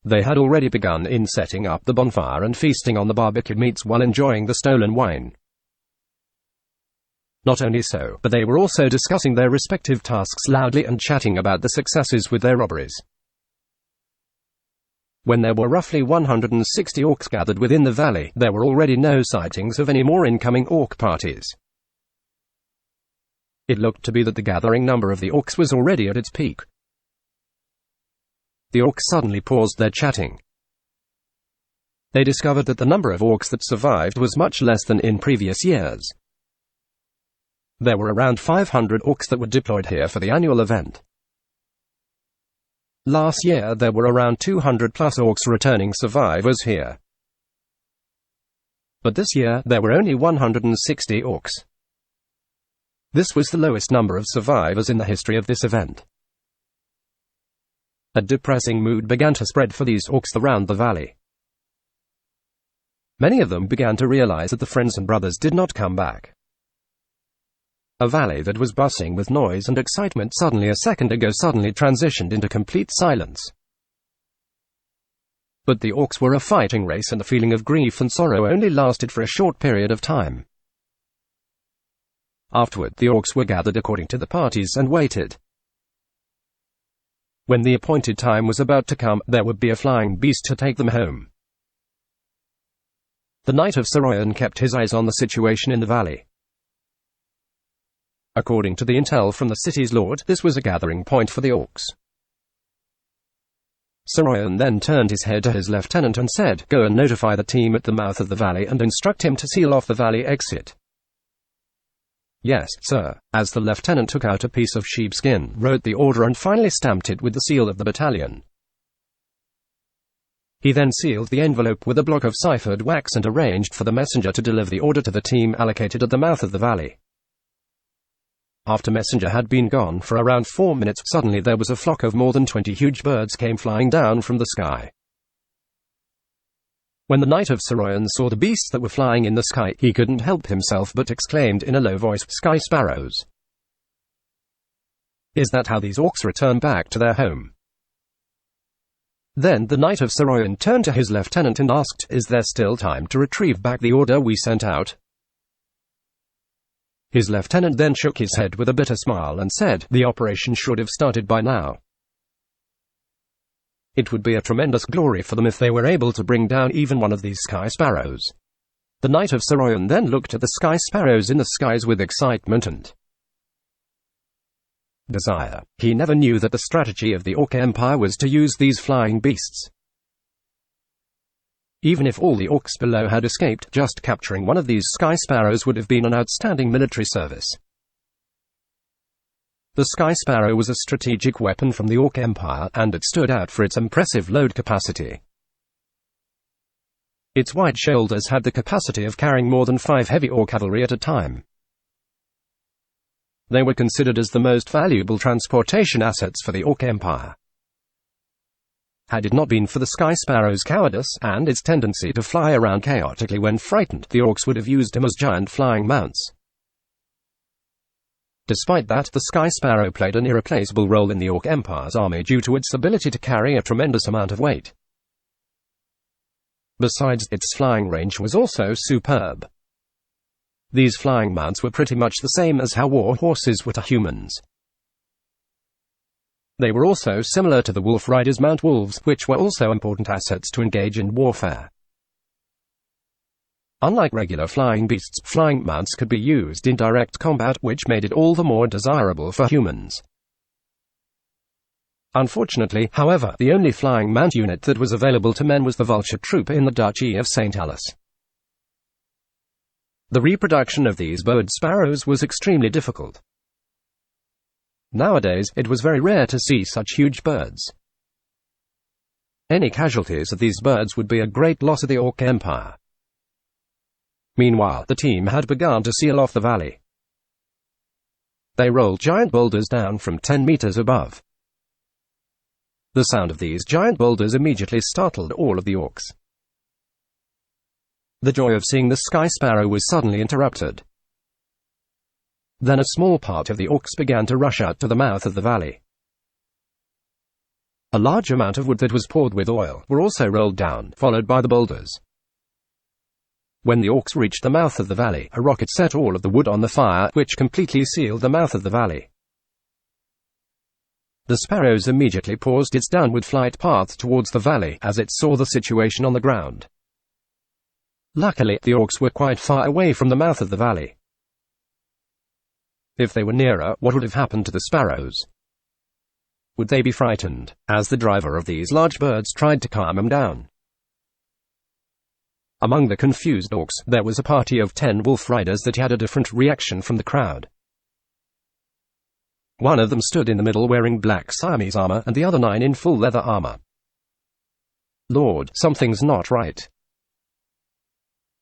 They had already begun in setting up the bonfire and feasting on the barbecued meats while enjoying the stolen wine. Not only so, but they were also discussing their respective tasks loudly and chatting about the successes with their robberies. When there were roughly 160 orcs gathered within the valley, there were already no sightings of any more incoming orc parties. It looked to be that the gathering number of the orcs was already at its peak. The orcs suddenly paused their chatting. They discovered that the number of orcs that survived was much less than in previous years. There were around 500 orcs that were deployed here for the annual event. Last year there were around 200 plus orcs returning survivors here. But this year there were only 160 orcs. This was the lowest number of survivors in the history of this event. A depressing mood began to spread for these orcs around the valley. Many of them began to realize that the friends and brothers did not come back. A valley that was buzzing with noise and excitement suddenly a second ago suddenly transitioned into complete silence. But the orcs were a fighting race, and the feeling of grief and sorrow only lasted for a short period of time. Afterward, the orcs were gathered according to the parties and waited. When the appointed time was about to come, there would be a flying beast to take them home. The Knight of Saroyan kept his eyes on the situation in the valley. According to the intel from the city's lord, this was a gathering point for the orcs. Saroyan then turned his head to his lieutenant and said, "Go and notify the team at the mouth of the valley and instruct him to seal off the valley exit." "Yes, sir," as the lieutenant took out a piece of sheepskin, wrote the order and finally stamped it with the seal of the battalion. He then sealed the envelope with a block of ciphered wax and arranged for the messenger to deliver the order to the team allocated at the mouth of the valley. After messenger had been gone for around 4 minutes, suddenly there was a flock of more than 20 huge birds came flying down from the sky. When the Knight of Saroyan saw the beasts that were flying in the sky, he couldn't help himself but exclaimed in a low voice, "Sky sparrows! Is that how these orcs return back to their home?" Then the Knight of Saroyan turned to his lieutenant and asked, "Is there still time to retrieve back the order we sent out?" His lieutenant then shook his head with a bitter smile and said, "The operation should have started by now. It would be a tremendous glory for them if they were able to bring down even one of these sky sparrows." The Knight of Saroyan then looked at the sky sparrows in the skies with excitement and desire. He never knew that the strategy of the Orc Empire was to use these flying beasts. Even if all the orcs below had escaped, just capturing one of these sky sparrows would have been an outstanding military service. The Sky Sparrow was a strategic weapon from the Orc Empire, and it stood out for its impressive load capacity. Its wide shoulders had the capacity of carrying more than 5 heavy Orc cavalry at a time. They were considered as the most valuable transportation assets for the Orc Empire. Had it not been for the Sky Sparrow's cowardice and its tendency to fly around chaotically when frightened, the orcs would have used him as giant flying mounts. Despite that, the Sky Sparrow played an irreplaceable role in the Orc Empire's army due to its ability to carry a tremendous amount of weight. Besides, its flying range was also superb. These flying mounts were pretty much the same as how war horses were to humans. They were also similar to the Wolf Riders' Mount Wolves, which were also important assets to engage in warfare. Unlike regular flying beasts, flying mounts could be used in direct combat, which made it all the more desirable for humans. Unfortunately, however, the only flying mount unit that was available to men was the Vulture Troop in the Duchy of St. Alice. The reproduction of these bird sparrows was extremely difficult. Nowadays, it was very rare to see such huge birds. Any casualties of these birds would be a great loss to the Orc Empire. Meanwhile, the team had begun to seal off the valley. They rolled giant boulders down from 10 meters above. The sound of these giant boulders immediately startled all of the orcs. The joy of seeing the Sky Sparrow was suddenly interrupted. Then a small part of the orcs began to rush out to the mouth of the valley. A large amount of wood that was poured with oil were also rolled down, followed by the boulders. When the orcs reached the mouth of the valley, a rocket set all of the wood on the fire, which completely sealed the mouth of the valley. The sparrows immediately paused its downward flight path towards the valley as it saw the situation on the ground. Luckily, the orcs were quite far away from the mouth of the valley. If they were nearer, what would have happened to the sparrows? Would they be frightened, as the driver of these large birds tried to calm them down? Among the confused orcs, there was a party of 10 wolf riders that had a different reaction from the crowd. One of them stood in the middle wearing black Siamese armor and the other 9 in full leather armor. "Lord, something's not right.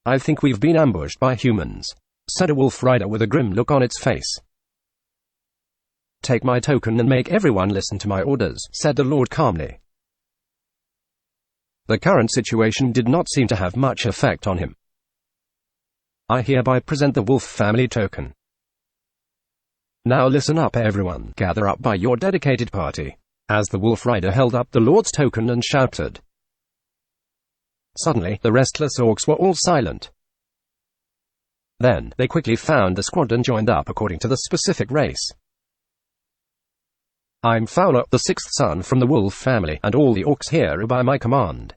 I think we've been ambushed by humans," said a wolf rider with a grim look on its face. "Take my token and make everyone listen to my orders," said the Lord calmly. The current situation did not seem to have much effect on him. "I hereby present the wolf family token. Now listen up everyone, gather up by your dedicated party," as the wolf rider held up the Lord's token and shouted. Suddenly, the restless orcs were all silent. Then, they quickly found the squad and joined up according to the specific race. "I'm Fowler, the 6th son from the wolf family, and all the orcs here are by my command.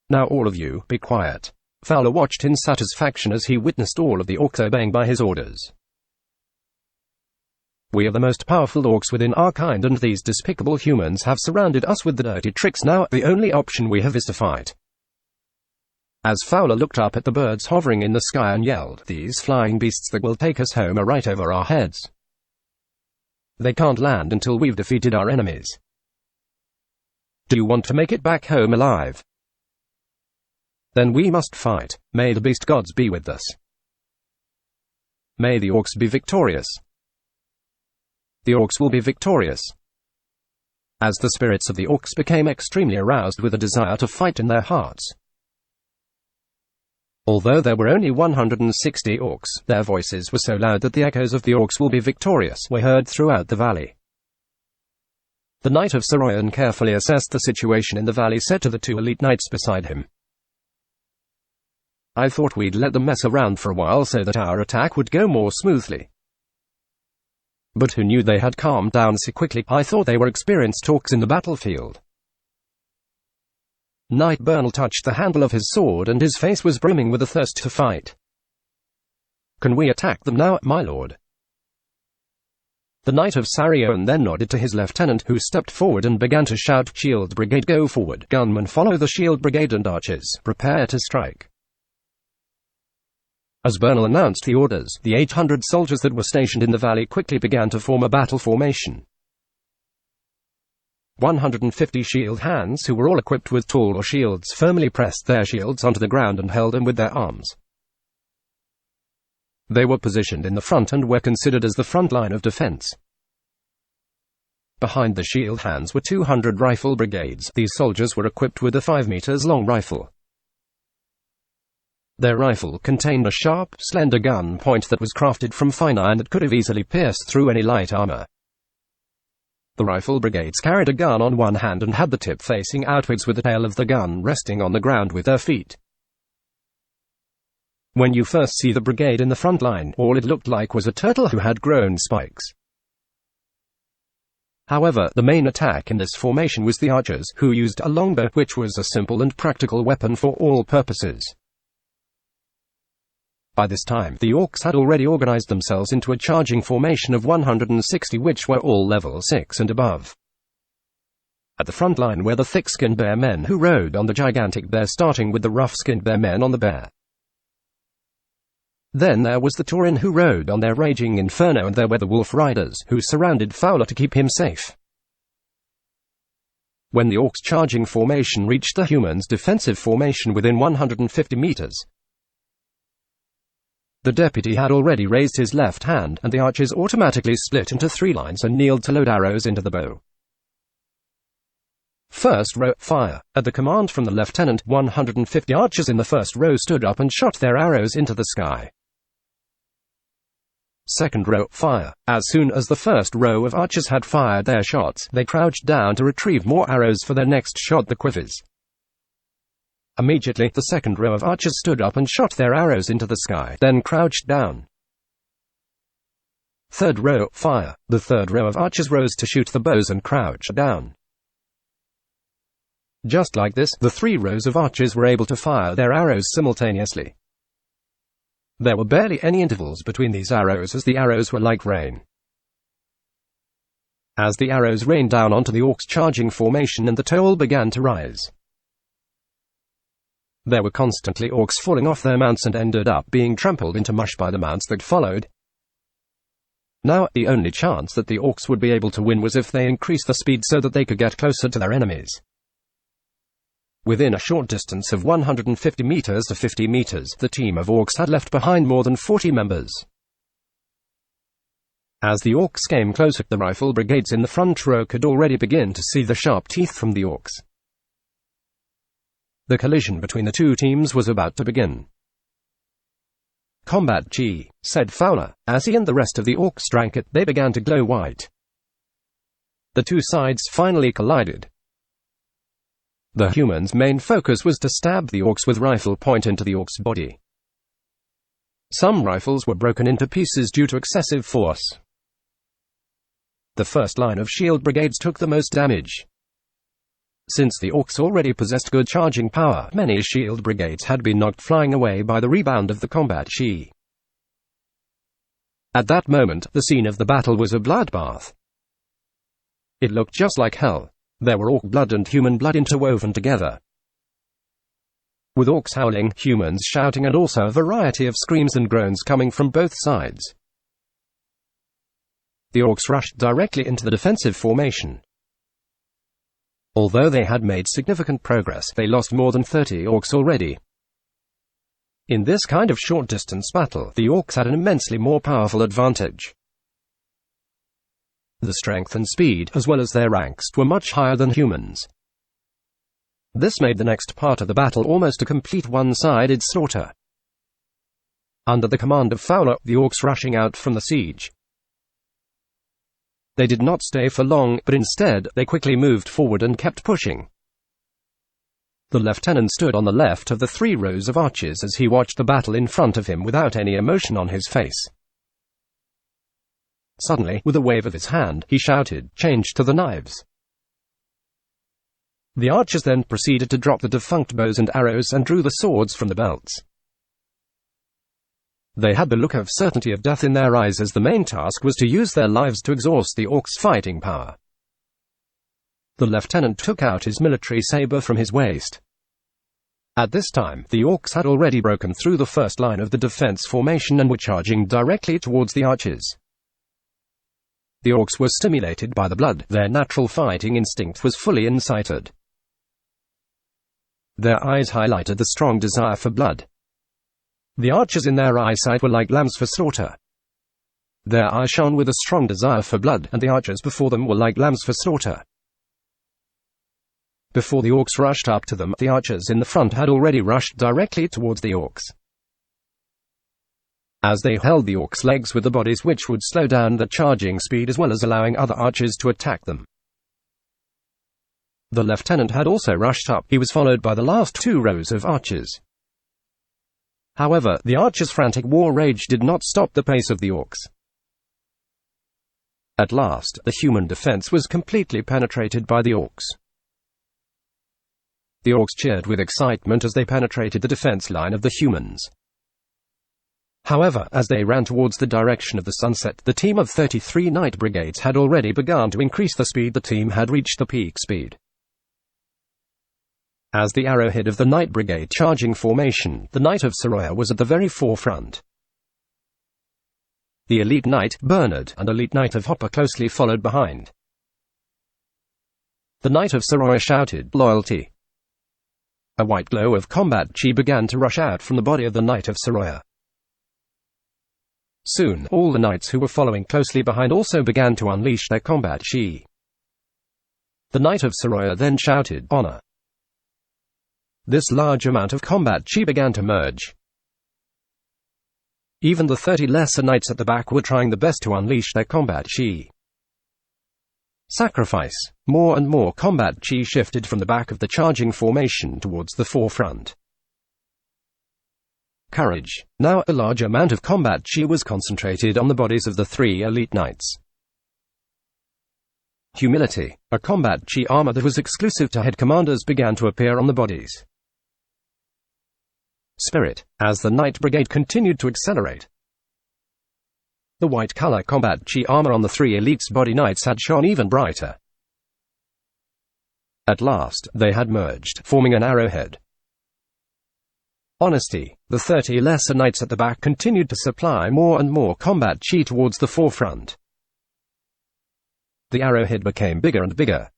Now all of you, be quiet." Fowler watched in satisfaction as he witnessed all of the orcs obeying by his orders. "We are the most powerful orcs within our kind, and these despicable humans have surrounded us with the dirty tricks. Now, the only option we have is to fight." As Fowler looked up at the birds hovering in the sky and yelled, "These flying beasts that will take us home are right over our heads. They can't land until we've defeated our enemies. Do you want to make it back home alive? Then we must fight. May the beast gods be with us. May the orcs be victorious. The orcs will be victorious." As the spirits of the orcs became extremely aroused with a desire to fight in their hearts. Although there were only 160 orcs, their voices were so loud that the echoes of "the orcs will be victorious" were heard throughout the valley. The Knight of Saroyan carefully assessed the situation in the valley, said to the 2 elite knights beside him, "I thought we'd let them mess around for a while so that our attack would go more smoothly. But who knew they had calmed down so quickly? I thought they were experienced orcs in the battlefield." Knight Bernal touched the handle of his sword and his face was brimming with a thirst to fight. "Can we attack them now, my lord?" The Knight of Saryon then nodded to his lieutenant, who stepped forward and began to shout, "Shield Brigade, go forward! Gunmen, follow the Shield Brigade, and archers, prepare to strike." As Bernal announced the orders, the 800 soldiers that were stationed in the valley quickly began to form a battle formation. 150 shield hands, who were all equipped with tall or shields, firmly pressed their shields onto the ground and held them with their arms. They were positioned in the front and were considered as the front line of defense. Behind the shield hands were 200 rifle brigades. These soldiers were equipped with a 5 meters long rifle. Their rifle contained a sharp, slender gun point that was crafted from fine iron that could have easily pierced through any light armor. The rifle brigades carried a gun on one hand and had the tip facing outwards, with the tail of the gun resting on the ground with their feet. When you first see the brigade in the front line, all it looked like was a turtle who had grown spikes. However, the main attack in this formation was the archers, who used a longbow, which was a simple and practical weapon for all purposes. By this time, the orcs had already organized themselves into a charging formation of 160, which were all level 6 and above. At the front line were the thick-skinned bear men who rode on the gigantic bear, starting with the rough-skinned bear men on the bear. Then there was the tauren who rode on their raging inferno, and there were the wolf riders who surrounded Fowler to keep him safe. When the orcs' charging formation reached the humans' defensive formation within 150 meters, the deputy had already raised his left hand, and the archers automatically split into 3 lines and kneeled to load arrows into the bow. First row, fire. At the command from the lieutenant, 150 archers in the first row stood up and shot their arrows into the sky. Second row, fire. As soon as the first row of archers had fired their shots, they crouched down to retrieve more arrows for their next shot, the quivers. Immediately, the second row of archers stood up and shot their arrows into the sky, then crouched down. Third row, fire. The third row of archers rose to shoot the bows and crouched down. Just like this, the 3 rows of archers were able to fire their arrows simultaneously. There were barely any intervals between these arrows, as the arrows were like rain. As the arrows rained down onto the orcs' charging formation and the toll began to rise, there were constantly orcs falling off their mounts and ended up being trampled into mush by the mounts that followed. Now, the only chance that the orcs would be able to win was if they increased the speed so that they could get closer to their enemies. Within a short distance of 150 meters to 50 meters, the team of orcs had left behind more than 40 members. As the orcs came closer, the rifle brigades in the front row could already begin to see the sharp teeth from the orcs. The collision between the two teams was about to begin. "Combat chi," said Fowler. As he and the rest of the orcs drank it, they began to glow white. The two sides finally collided. The humans' main focus was to stab the orcs with rifle point into the orc's body. Some rifles were broken into pieces due to excessive force. The first line of shield brigades took the most damage. Since the orcs already possessed good charging power, many shield brigades had been knocked flying away by the rebound of the combat chi. At that moment, the scene of the battle was a bloodbath. It looked just like hell. There were orc blood and human blood interwoven together. With orcs howling, humans shouting, and also a variety of screams and groans coming from both sides. The orcs rushed directly into the defensive formation. Although they had made significant progress, they lost more than 30 orcs already. In this kind of short-distance battle, the orcs had an immensely more powerful advantage. The strength and speed, as well as their ranks, were much higher than humans. This made the next part of the battle almost a complete one-sided slaughter. Under the command of Fowler, the orcs rushing out from the siege. They did not stay for long, but instead, they quickly moved forward and kept pushing. The lieutenant stood on the left of the 3 rows of archers as he watched the battle in front of him without any emotion on his face. Suddenly, with a wave of his hand, he shouted, "Change to the knives." The archers then proceeded to drop the defunct bows and arrows and drew the swords from the belts. They had the look of certainty of death in their eyes, as the main task was to use their lives to exhaust the orcs' fighting power. The lieutenant took out his military saber from his waist. At this time, the orcs had already broken through the first line of the defense formation and were charging directly towards the archers. The orcs were stimulated by the blood. Their natural fighting instinct was fully incited. Their eyes highlighted the strong desire for blood. The archers in their eyesight were like lambs for slaughter. Their eyes shone with a strong desire for blood, and the archers before them were like lambs for slaughter. Before the orcs rushed up to them, the archers in the front had already rushed directly towards the orcs. As they held the orcs' legs with the bodies, which would slow down their charging speed as well as allowing other archers to attack them. The lieutenant had also rushed up. He was followed by the last 2 rows of archers. However, the archers' frantic war rage did not stop the pace of the orcs. At last, the human defense was completely penetrated by the orcs. The orcs cheered with excitement as they penetrated the defense line of the humans. However, as they ran towards the direction of the sunset, the team of 33 Knight Brigades had already begun to increase the speed. The team had reached the peak speed. As the arrowhead of the Knight Brigade charging formation, the Knight of Soroya was at the very forefront. The Elite Knight, Bernard, and Elite Knight of Hopper closely followed behind. The Knight of Soroya shouted, "Loyalty!" A white glow of combat chi began to rush out from the body of the Knight of Soroya. Soon, all the knights who were following closely behind also began to unleash their combat chi. The Knight of Soroya then shouted, "Honor!" This large amount of combat chi began to merge. Even the 30 lesser knights at the back were trying the best to unleash their combat chi. Sacrifice. More and more combat chi shifted from the back of the charging formation towards the forefront. Courage. Now a large amount of combat chi was concentrated on the bodies of the 3 elite knights. Humility. A combat chi armor that was exclusive to head commanders began to appear on the bodies. Spirit. As the Knight Brigade continued to accelerate, the white color combat chi armor on the 3 elites' body knights had shone even brighter. At last, they had merged, forming an arrowhead. Honesty. The 30 lesser knights at the back continued to supply more and more combat chi towards the forefront. The arrowhead became bigger and bigger.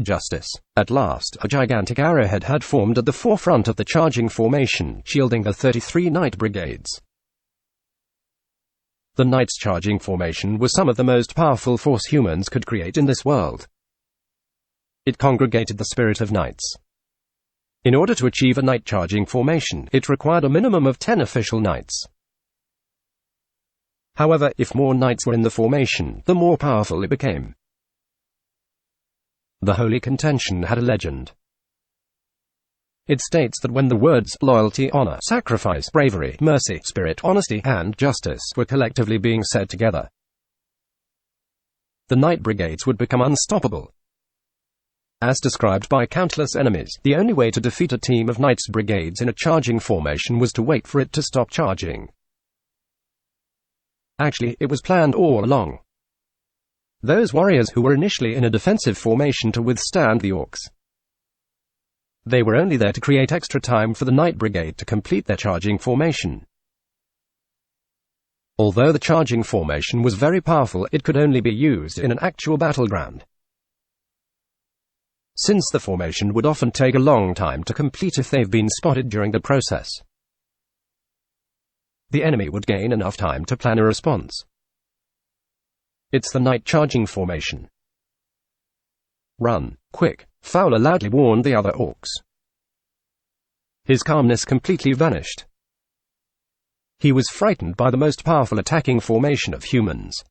Justice. At last, a gigantic arrowhead had formed at the forefront of the charging formation, shielding the 33 knight brigades. The knights' charging formation was some of the most powerful force humans could create in this world. It congregated the spirit of knights. In order to achieve a knight charging formation, it required a minimum of 10 official knights. However, if more knights were in the formation, the more powerful it became. The Holy Contention had a legend. It states that when the words loyalty, honor, sacrifice, bravery, mercy, spirit, honesty, and justice were collectively being said together, the knight brigades would become unstoppable. As described by countless enemies, the only way to defeat a team of knights brigades in a charging formation was to wait for it to stop charging. Actually, it was planned all along. Those warriors who were initially in a defensive formation to withstand the orcs, they were only there to create extra time for the Knight Brigade to complete their charging formation. Although the charging formation was very powerful, it could only be used in an actual battleground, since the formation would often take a long time to complete if they've been spotted during the process. The enemy would gain enough time to plan a response. It's the Knight charging formation. Run, quick, Fowler loudly warned the other orcs. His calmness completely vanished. He was frightened by the most powerful attacking formation of humans.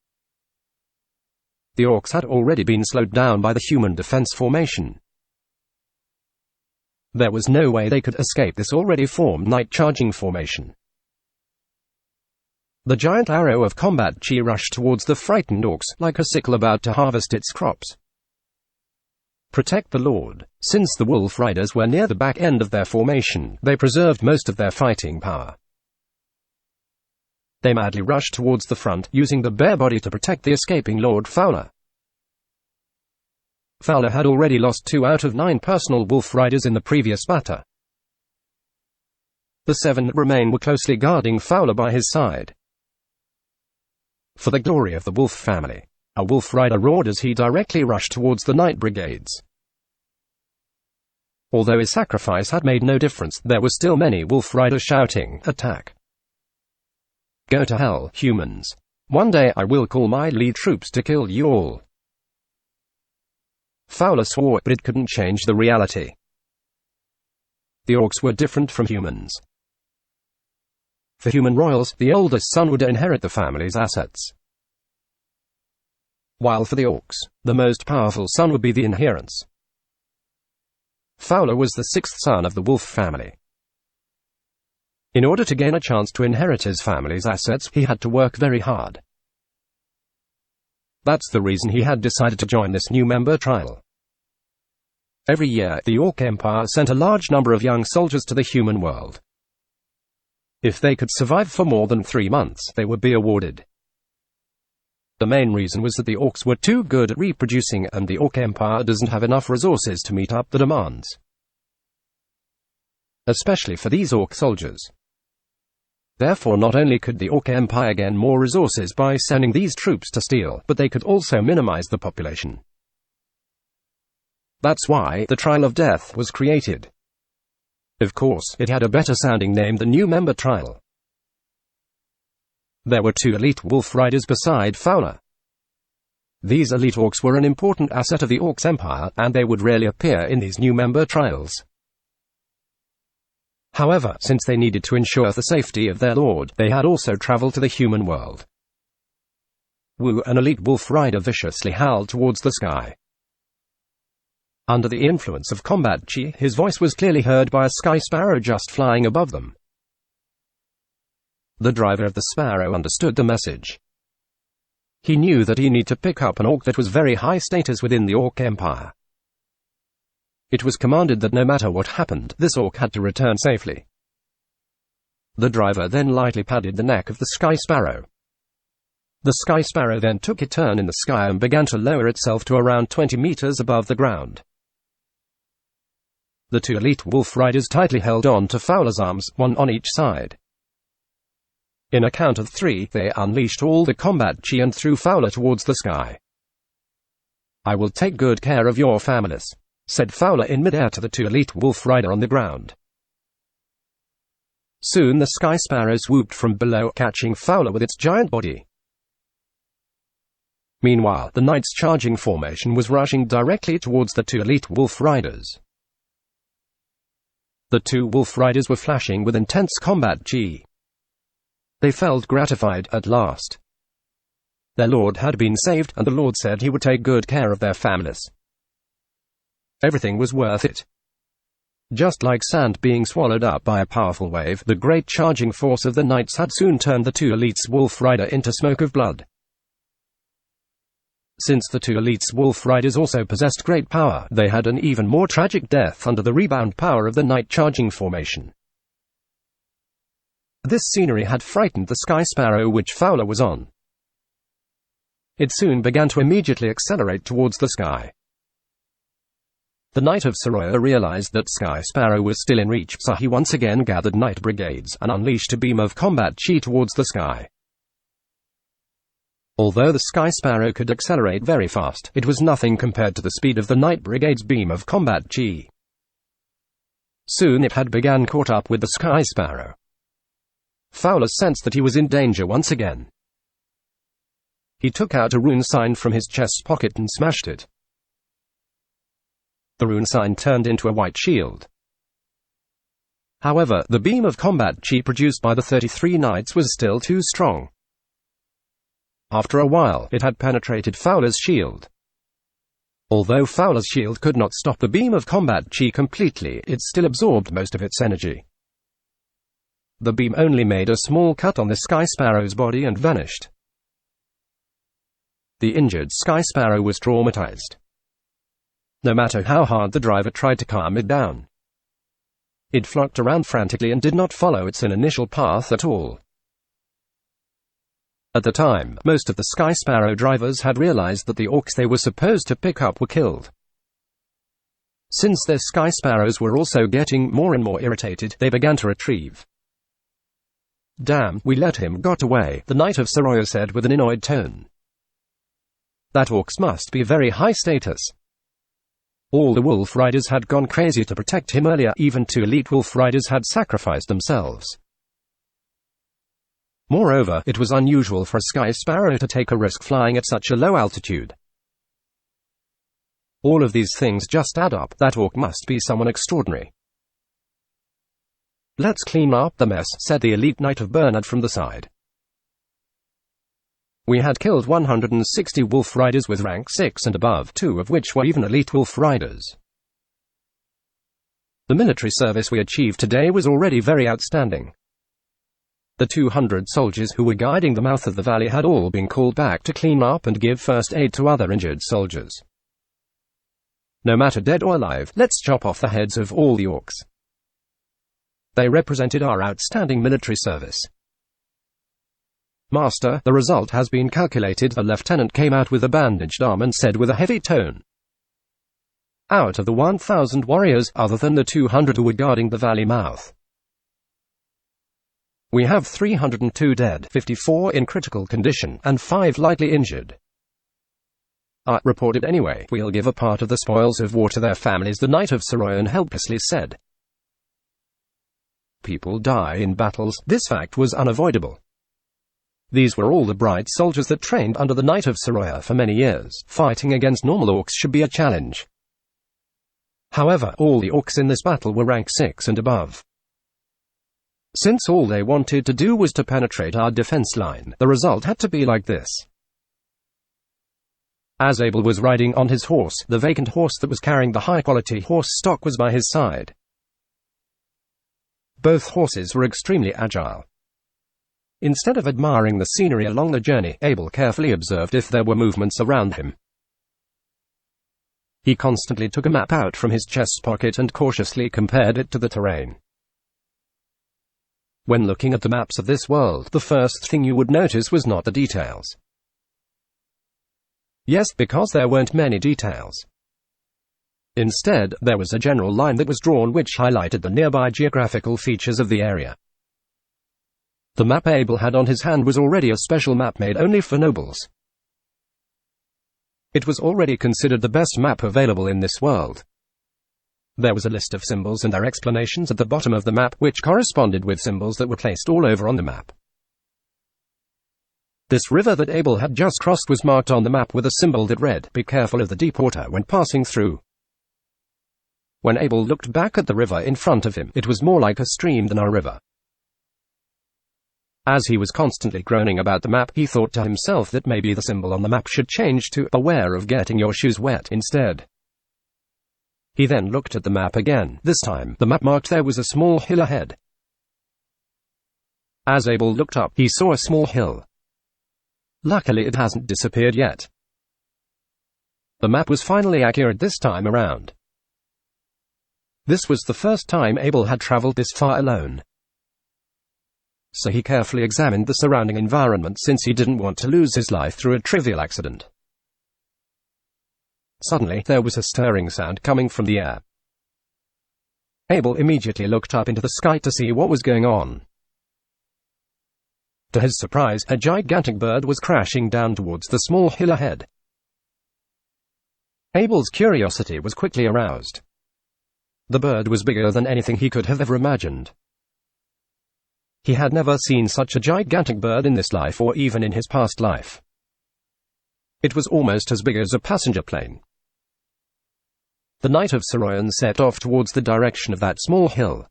The orcs had already been slowed down by the human defense formation. There was no way they could escape this already formed Knight charging formation. The giant arrow of combat chi rushed towards the frightened orcs, like a sickle about to harvest its crops. Protect the Lord. Since the Wolf Riders were near the back end of their formation, they preserved most of their fighting power. They madly rushed towards the front, using the bare body to protect the escaping Lord Fowler. Fowler had already lost 2 out of 9 personal Wolf Riders in the previous battle. The 7 that remained were closely guarding Fowler by his side. For the glory of the Wolf family, a Wolf Rider roared as he directly rushed towards the Knight Brigades. Although his sacrifice had made no difference, there were still many Wolf Riders shouting, "Attack! Go to hell, humans. One day I will call my lead troops to kill you all." Fowler swore, but it couldn't change the reality. The orcs were different from humans. For human royals, the oldest son would inherit the family's assets, while for the orcs, the most powerful son would be the inheritance. Fowler was the 6th son of the Wolf family. In order to gain a chance to inherit his family's assets, he had to work very hard. That's the reason he had decided to join this new member trial. Every year, the Orc Empire sent a large number of young soldiers to the human world. If they could survive for more than 3 months, they would be awarded. The main reason was that the orcs were too good at reproducing, and the Orc Empire doesn't have enough resources to meet up the demands, especially for these orc soldiers. Therefore, not only could the Orc Empire gain more resources by sending these troops to steal, but they could also minimize the population. That's why the Trial of Death was created. Of course, it had a better sounding name than New Member Trial. There were 2 elite Wolf Riders beside Fowler. These elite orcs were an important asset of the Orcs Empire, and they would rarely appear in these new member trials. However, since they needed to ensure the safety of their lord, they had also traveled to the human world. Wu, an elite wolf rider, viciously howled towards the sky. Under the influence of combat chi, his voice was clearly heard by a sky sparrow just flying above them. The driver of the sparrow understood the message. He knew that he needed to pick up an orc that was very high status within the Orc Empire. It was commanded that no matter what happened, this orc had to return safely. The driver then lightly patted the neck of the sky sparrow. The sky sparrow then took a turn in the sky and began to lower itself to around 20 meters above the ground. The two elite wolf riders tightly held on to Fowler's arms, one on each side. In a count of 3, they unleashed all the combat chi and threw Fowler towards the sky. "I will take good care of your families," said Fowler in midair to the two elite wolf rider on the ground. Soon the sky sparrow swooped from below, catching Fowler with its giant body. Meanwhile, the knight's charging formation was rushing directly towards the two elite wolf riders. The two wolf riders were flashing with intense combat chi. They felt gratified at last. Their lord had been saved, and the lord said he would take good care of their families. Everything was worth it. Just like sand being swallowed up by a powerful wave, the great charging force of the knights had soon turned the two elites wolf rider into smoke of blood. Since the two elites wolf riders also possessed great power, they had an even more tragic death under the rebound power of the knight charging formation. This scenery had frightened the sky sparrow which Fowler was on. It soon began to immediately accelerate towards the sky. The Knight of Soroya realized that Sky Sparrow was still in reach, so he once again gathered knight brigades and unleashed a beam of combat chi towards the sky. Although the Sky Sparrow could accelerate very fast, it was nothing compared to the speed of the Knight Brigade's beam of combat chi. Soon it had begun caught up with the Sky Sparrow. Fowler sensed that he was in danger once again. He took out a rune sign from his chest pocket and smashed it. The rune sign turned into a white shield. However, the beam of combat chi produced by the 33 knights was still too strong. After a while, it had penetrated Fowler's shield. Although Fowler's shield could not stop the beam of combat chi completely, it still absorbed most of its energy. The beam only made a small cut on the Sky Sparrow's body and vanished. The injured Sky Sparrow was traumatized. No matter how hard the driver tried to calm it down, it flopped around frantically and did not follow its initial path at all. At the time, most of the Sky Sparrow drivers had realized that the orcs they were supposed to pick up were killed. Since their Sky Sparrows were also getting more and more irritated, they began to retrieve. "Damn, we let him got away," the Knight of Soroya said with an annoyed tone. "That orcs must be very high status." All the wolf riders had gone crazy to protect him earlier, even 2 elite wolf riders had sacrificed themselves. Moreover, it was unusual for a Sky Sparrow to take a risk flying at such a low altitude. All of these things just add up. That orc must be someone extraordinary. "Let's clean up the mess," said the elite knight of Bernard from the side. We had killed 160 wolf riders with rank 6 and above, 2 of which were even elite wolf riders. The military service we achieved today was already very outstanding. The 200 soldiers who were guarding the mouth of the valley had all been called back to clean up and give first aid to other injured soldiers. No matter dead or alive, let's chop off the heads of all the orcs. They represented our outstanding military service. "Master, the result has been calculated." The lieutenant came out with a bandaged arm and said with a heavy tone. "Out of the 1,000 warriors, other than the 200 who were guarding the valley mouth, we have 302 dead, 54 in critical condition, and 5 lightly injured." Reported anyway. "We'll give a part of the spoils of war to their families," the Knight of Soroyan helplessly said. People die in battles. This fact was unavoidable. These were all the bright soldiers that trained under the Knight of Soroya for many years. Fighting against normal orcs should be a challenge. However, all the orcs in this battle were rank 6 and above. Since all they wanted to do was to penetrate our defense line, the result had to be like this. As Abel was riding on his horse, the vacant horse that was carrying the high-quality horse stock was by his side. Both horses were extremely agile. Instead of admiring the scenery along the journey, Abel carefully observed if there were movements around him. He constantly took a map out from his chest pocket and cautiously compared it to the terrain. When looking at the maps of this world, the first thing you would notice was not the details. Yes, because there weren't many details. Instead, there was a general line that was drawn which highlighted the nearby geographical features of the area. The map Abel had on his hand was already a special map made only for nobles. It was already considered the best map available in this world. There was a list of symbols and their explanations at the bottom of the map, which corresponded with symbols that were placed all over on the map. This river that Abel had just crossed was marked on the map with a symbol that read, "Be careful of the deep water when passing through." When Abel looked back at the river in front of him, it was more like a stream than a river. As he was constantly groaning about the map, he thought to himself that maybe the symbol on the map should change to "Beware of getting your shoes wet" instead. He then looked at the map again. This time, the map marked there was a small hill ahead. As Abel looked up, he saw a small hill. Luckily, it hasn't disappeared yet. The map was finally accurate this time around. This was the first time Abel had traveled this far alone. So he carefully examined the surrounding environment since he didn't want to lose his life through a trivial accident. Suddenly, there was a stirring sound coming from the air. Abel immediately looked up into the sky to see what was going on. To his surprise, a gigantic bird was crashing down towards the small hill ahead. Abel's curiosity was quickly aroused. The bird was bigger than anything he could have ever imagined. He had never seen such a gigantic bird in this life or even in his past life. It was almost as big as a passenger plane. The Knight of Saroyan set off towards the direction of that small hill.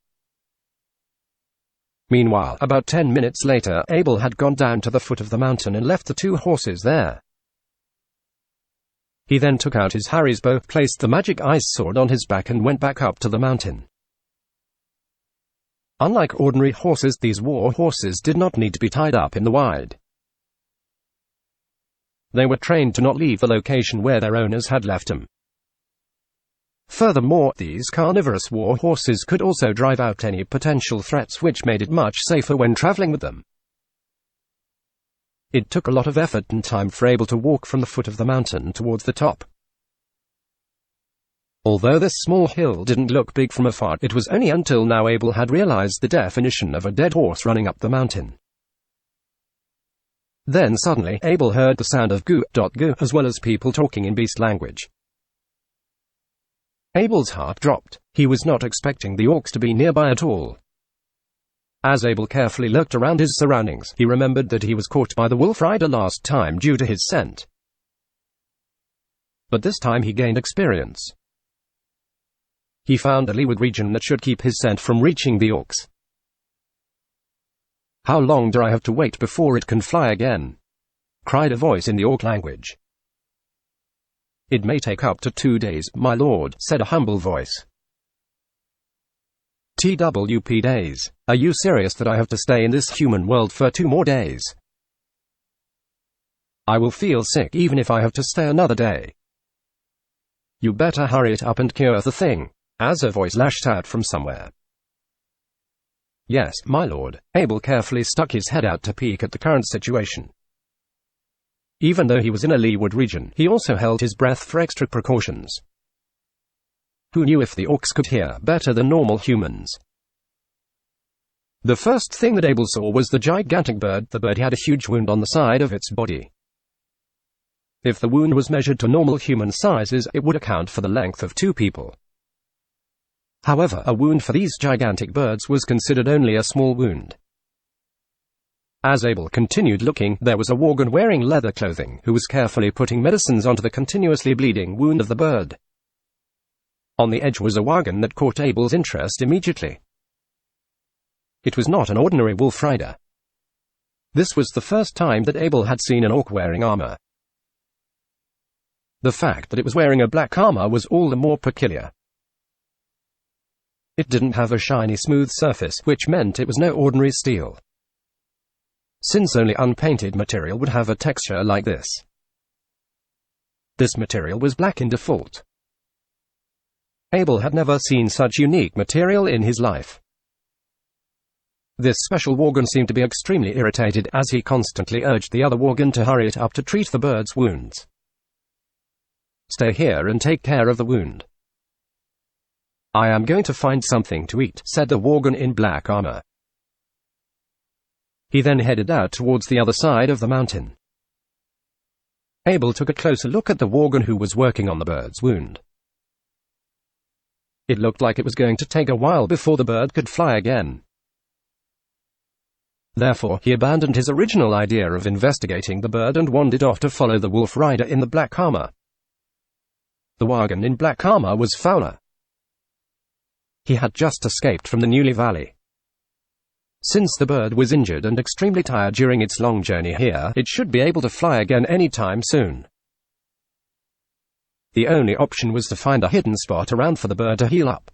Meanwhile, about 10 minutes later, Abel had gone down to the foot of the mountain and left the two horses there. He then took out his Harry's bow, placed the magic ice sword on his back and went back up to the mountain. Unlike ordinary horses, these war horses did not need to be tied up in the wide. They were trained to not leave the location where their owners had left them. Furthermore, these carnivorous war horses could also drive out any potential threats, which made it much safer when traveling with them. It took a lot of effort and time for Abel to walk from the foot of the mountain towards the top. Although this small hill didn't look big from afar, it was only until now Abel had realized the definition of a dead horse running up the mountain. Then suddenly, Abel heard the sound of goo, goo, as well as people talking in beast language. Abel's heart dropped. He was not expecting the orcs to be nearby at all. As Abel carefully looked around his surroundings, he remembered that he was caught by the wolf rider last time due to his scent. But this time he gained experience. He found a leeward region that should keep his scent from reaching the orcs. "How long do I have to wait before it can fly again?" cried a voice in the orc language. "It may take up to 2 days, my lord," said a humble voice. "TWP days? Are you serious that I have to stay in this human world for 2 more days? I will feel sick even if I have to stay another day. You better hurry it up and cure the thing," as a voice lashed out from somewhere. "Yes, my lord." Abel carefully stuck his head out to peek at the current situation. Even though he was in a leeward region, he also held his breath for extra precautions. Who knew if the orcs could hear better than normal humans? The first thing that Abel saw was the gigantic bird. The bird had a huge wound on the side of its body. If the wound was measured to normal human sizes, it would account for the length of 2 people. However, a wound for these gigantic birds was considered only a small wound. As Abel continued looking, there was a worgen wearing leather clothing, who was carefully putting medicines onto the continuously bleeding wound of the bird. On the edge was a worgen that caught Abel's interest immediately. It was not an ordinary wolf rider. This was the first time that Abel had seen an orc wearing armor. The fact that it was wearing a black armor was all the more peculiar. It didn't have a shiny smooth surface, which meant it was no ordinary steel, since only unpainted material would have a texture like this. This material was black in default. Abel had never seen such unique material in his life. This special Worgen seemed to be extremely irritated, as he constantly urged the other Worgen to hurry it up to treat the bird's wounds. "Stay here and take care of the wound. I am going to find something to eat," said the Worgen in black armor. He then headed out towards the other side of the mountain. Abel took a closer look at the Worgen who was working on the bird's wound. It looked like it was going to take a while before the bird could fly again. Therefore, he abandoned his original idea of investigating the bird and wandered off to follow the wolf rider in the black armor. The Worgen in black armor was Fowler. He had just escaped from the Newly Valley. Since the bird was injured and extremely tired during its long journey here, it should be able to fly again any time soon. The only option was to find a hidden spot around for the bird to heal up.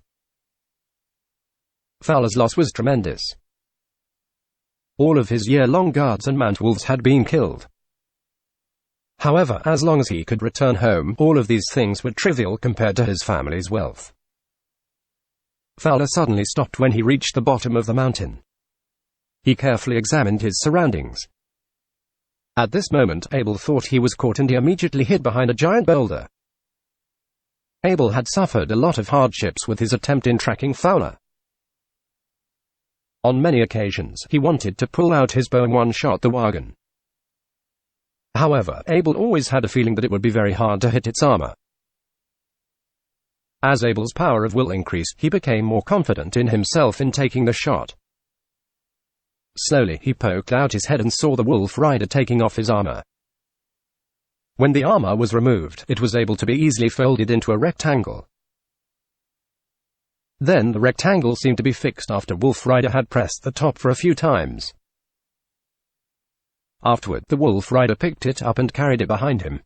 Fowler's loss was tremendous. All of his year-long guards and mount wolves had been killed. However, as long as he could return home, all of these things were trivial compared to his family's wealth. Fowler suddenly stopped when he reached the bottom of the mountain. He carefully examined his surroundings. At this moment, Abel thought he was caught and he immediately hid behind a giant boulder. Abel had suffered a lot of hardships with his attempt in tracking Fowler. On many occasions, he wanted to pull out his bow and one-shot the Worgen. However, Abel always had a feeling that it would be very hard to hit its armor. As Abel's power of will increased, he became more confident in himself in taking the shot. Slowly, he poked out his head and saw the wolf rider taking off his armor. When the armor was removed, it was able to be easily folded into a rectangle. Then the rectangle seemed to be fixed after Wolf Rider had pressed the top for a few times. Afterward, the Wolf Rider picked it up and carried it behind him.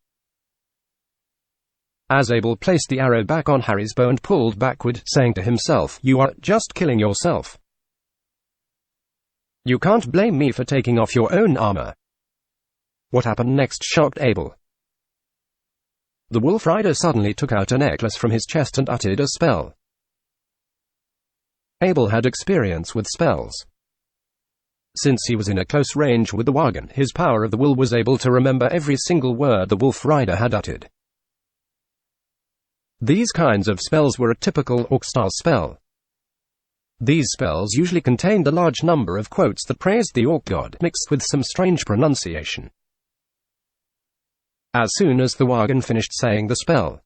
As Abel placed the arrow back on Harry's bow and pulled backward, saying to himself, "You are just killing yourself. You can't blame me for taking off your own armor." What happened next shocked Abel. The Wolf Rider suddenly took out a necklace from his chest and uttered a spell. Abel had experience with spells. Since he was in a close range with the Worgen, his power of the will was able to remember every single word the Wolf Rider had uttered. These kinds of spells were a typical Orc-style spell. These spells usually contained a large number of quotes that praised the Orc god, mixed with some strange pronunciation. As soon as the Worgen finished saying the spell,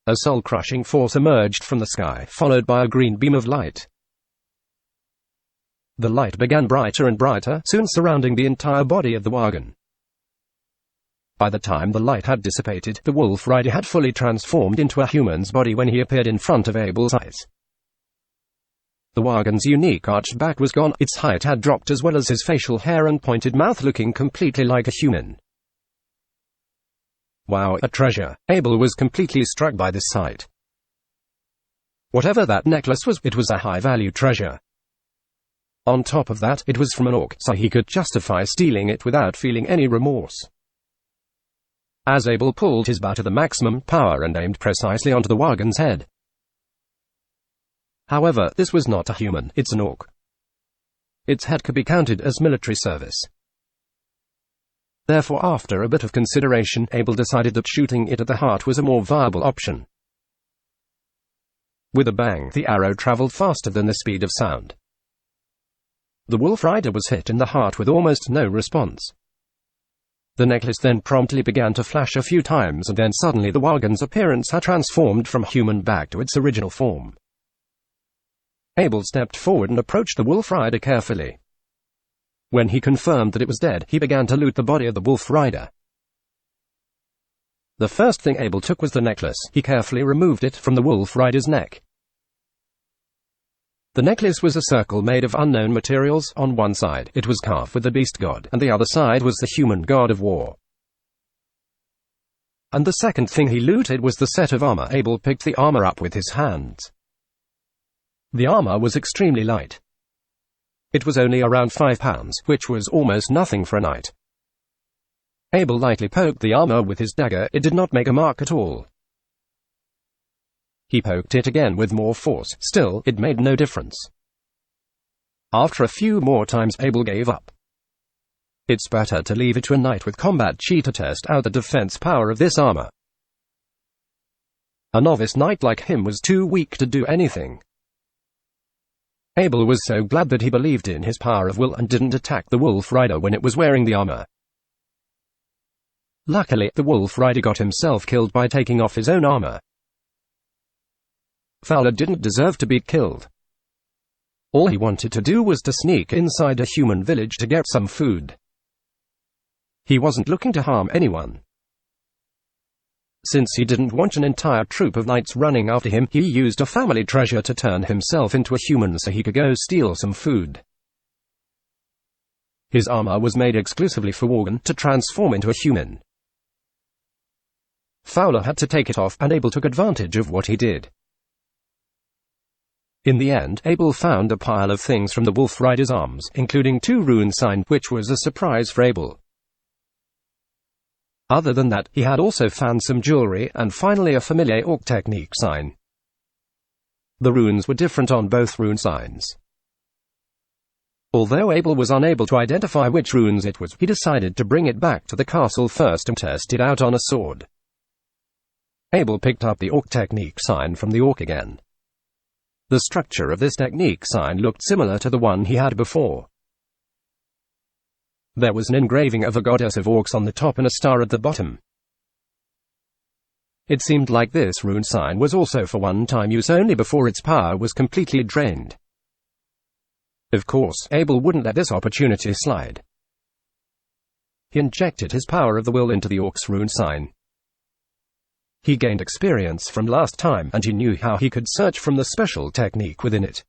a soul-crushing force emerged from the sky, followed by a green beam of light. The light began brighter and brighter, soon surrounding the entire body of the Worgen. By the time the light had dissipated, the Wolf Rider had fully transformed into a human's body when he appeared in front of Abel's eyes. The Worgen's unique arched back was gone, its height had dropped as well as his facial hair and pointed mouth, looking completely like a human. Wow, a treasure! Abel was completely struck by this sight. Whatever that necklace was, it was a high-value treasure. On top of that, it was from an orc, so he could justify stealing it without feeling any remorse. As Abel pulled his bow to the maximum power and aimed precisely onto the Worgen's head. However, this was not a human, it's an orc. Its head could be counted as military service. Therefore, after a bit of consideration, Abel decided that shooting it at the heart was a more viable option. With a bang, the arrow traveled faster than the speed of sound. The Wolf Rider was hit in the heart with almost no response. The necklace then promptly began to flash a few times, and then suddenly the Worgen's appearance had transformed from human back to its original form. Abel stepped forward and approached the Wolf Rider carefully. When he confirmed that it was dead, he began to loot the body of the Wolf Rider. The first thing Abel took was the necklace. He carefully removed it from the Wolf Rider's neck. The necklace was a circle made of unknown materials. On one side, it was carved with the beast god, and the other side was the human god of war. and the second thing he looted was the set of armor. Abel picked the armor up with his hands. The armor was extremely light. It was only around 5 pounds, which was almost nothing for a knight. Abel lightly poked the armor with his dagger. It did not make a mark at all. He poked it again with more force. Still, it made no difference. After a few more times, Abel gave up. It's better to leave it to a knight with combat chi to test out the defense power of this armor. A novice knight like him was too weak to do anything. Abel was so glad that he believed in his power of will and didn't attack the wolf rider when it was wearing the armor. Luckily, the wolf rider got himself killed by taking off his own armor. Fowler didn't deserve to be killed. All he wanted to do was to sneak inside a human village to get some food. He wasn't looking to harm anyone. Since he didn't want an entire troop of knights running after him, he used a family treasure to turn himself into a human so he could go steal some food. His armor was made exclusively for Worgen to transform into a human. Fowler had to take it off, and Abel took advantage of what he did. In the end, Abel found a pile of things from the wolf rider's arms, including 2 rune signs, which was a surprise for Abel. Other than that, he had also found some jewelry, and finally a familiar orc technique sign. The runes were different on both rune signs. Although Abel was unable to identify which runes it was, he decided to bring it back to the castle first and test it out on a sword. Abel picked up the orc technique sign from the orc again. The structure of this technique sign looked similar to the one he had before. There was an engraving of a goddess of orcs on the top and a star at the bottom. It seemed like this rune sign was also for one-time use only before its power was completely drained. Of course, Abel wouldn't let this opportunity slide. He injected his power of the will into the orc's rune sign. He gained experience from last time, and he knew how he could search from the special technique within it.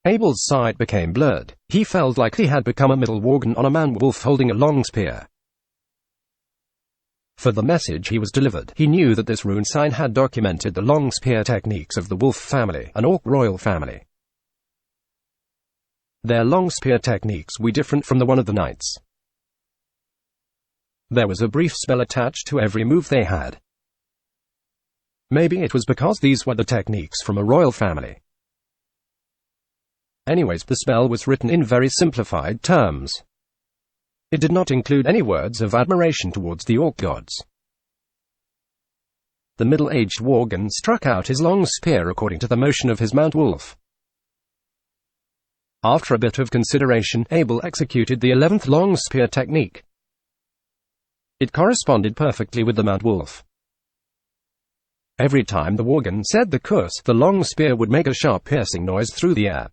Abel's sight became blurred. He felt like he had become a middle Worgen on a man-wolf holding a long spear. For the message he was delivered, he knew that this rune sign had documented the long spear techniques of the wolf family, an orc royal family. Their long spear techniques were different from the one of the knights. There was a brief spell attached to every move they had. Maybe it was because these were the techniques from a royal family. Anyways, the spell was written in very simplified terms. It did not include any words of admiration towards the orc gods. The middle-aged Worgen struck out his long spear according to the motion of his mount wolf. After a bit of consideration, Abel executed the 11th long spear technique. It corresponded perfectly with the mount wolf. Every time the Worgen said the curse, the long spear would make a sharp piercing noise through the air.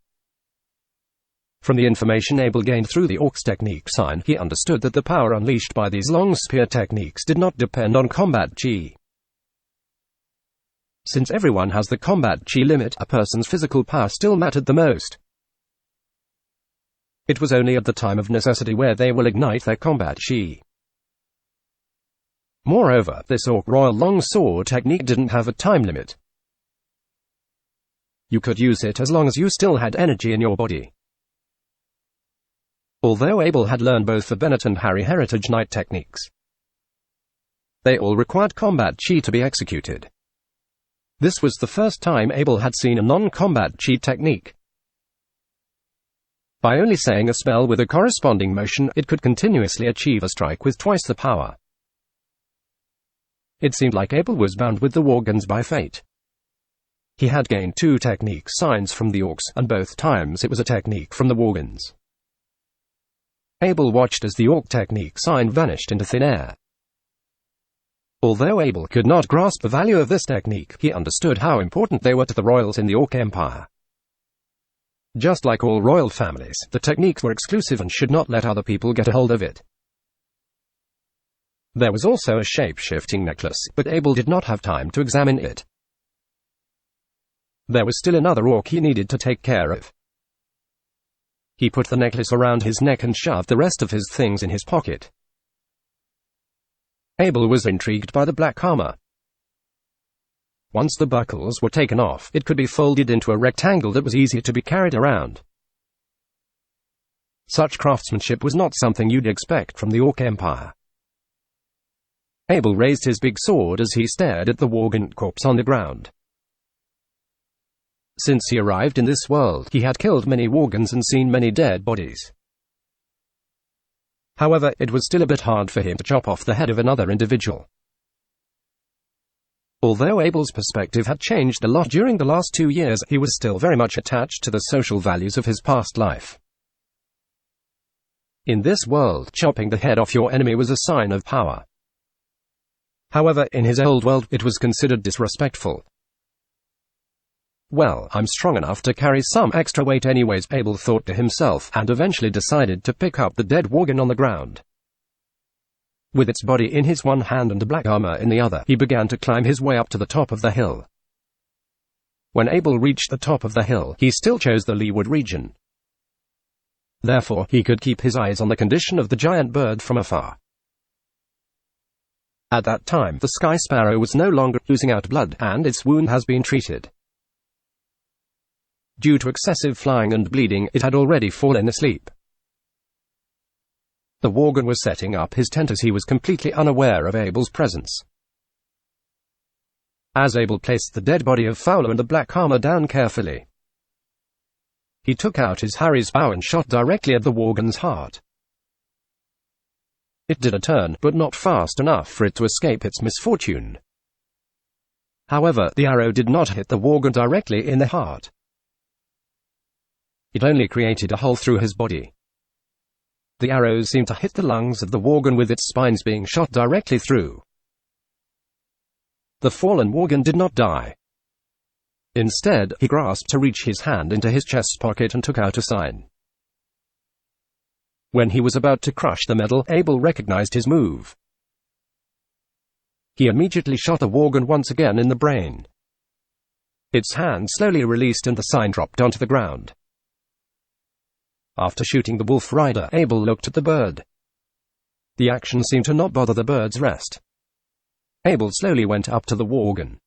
From the information Abel gained through the orc's technique sign, he understood that the power unleashed by these long spear techniques did not depend on combat chi. Since everyone has the combat chi limit, a person's physical power still mattered the most. It was only at the time of necessity where they will ignite their combat chi. Moreover, this orc royal long sword technique didn't have a time limit. You could use it as long as you still had energy in your body. Although Abel had learned both the Bennett and Harry Heritage Knight techniques, they all required combat chi to be executed. This was the first time Abel had seen a non-combat chi technique. By only saying a spell with a corresponding motion, it could continuously achieve a strike with twice the power. It seemed like Abel was bound with the Worgens by fate. He had gained 2 technique signs from the orcs, and both times it was a technique from the Worgens. Abel watched as the orc technique sign vanished into thin air. Although Abel could not grasp the value of this technique, he understood how important they were to the royals in the Orc Empire. Just like all royal families, the techniques were exclusive and should not let other people get a hold of it. There was also a shape-shifting necklace, but Abel did not have time to examine it. There was still another orc he needed to take care of. He put the necklace around his neck and shoved the rest of his things in his pocket. Abel was intrigued by the black armor. Once the buckles were taken off, it could be folded into a rectangle that was easy to be carried around. Such craftsmanship was not something you'd expect from the Orc Empire. Abel raised his big sword as he stared at the Worgen corpse on the ground. Since he arrived in this world, he had killed many Worgens and seen many dead bodies. However, it was still a bit hard for him to chop off the head of another individual. Although Abel's perspective had changed a lot during the last 2 years, he was still very much attached to the social values of his past life. In this world, chopping the head off your enemy was a sign of power. However, in his old world, it was considered disrespectful. Well, I'm strong enough to carry some extra weight anyways, Abel thought to himself, and eventually decided to pick up the dead Worgen on the ground. With its body in his one hand and black armor in the other, he began to climb his way up to the top of the hill. When Abel reached the top of the hill, he still chose the leeward region. Therefore, he could keep his eyes on the condition of the giant bird from afar. At that time, the sky sparrow was no longer oozing out blood, and its wound has been treated. Due to excessive flying and bleeding, it had already fallen asleep. The Worgen was setting up his tent as he was completely unaware of Abel's presence. As Abel placed the dead body of Fowler and the black armor down carefully, he took out his Harry's bow and shot directly at the Worgen's heart. It did a turn, but not fast enough for it to escape its misfortune. However, the arrow did not hit the Worgen directly in the heart. It only created a hole through his body. The arrow seemed to hit the lungs of the Worgen, with its spines being shot directly through. The fallen Worgen did not die. Instead, he grasped to reach his hand into his chest pocket and took out a sign. When he was about to crush the metal, Abel recognized his move. He immediately shot the Worgen once again in the brain. Its hand slowly released and the sign dropped onto the ground. After shooting the wolf rider, Abel looked at the bird. The action seemed to not bother the bird's rest. Abel slowly went up to the Worgen.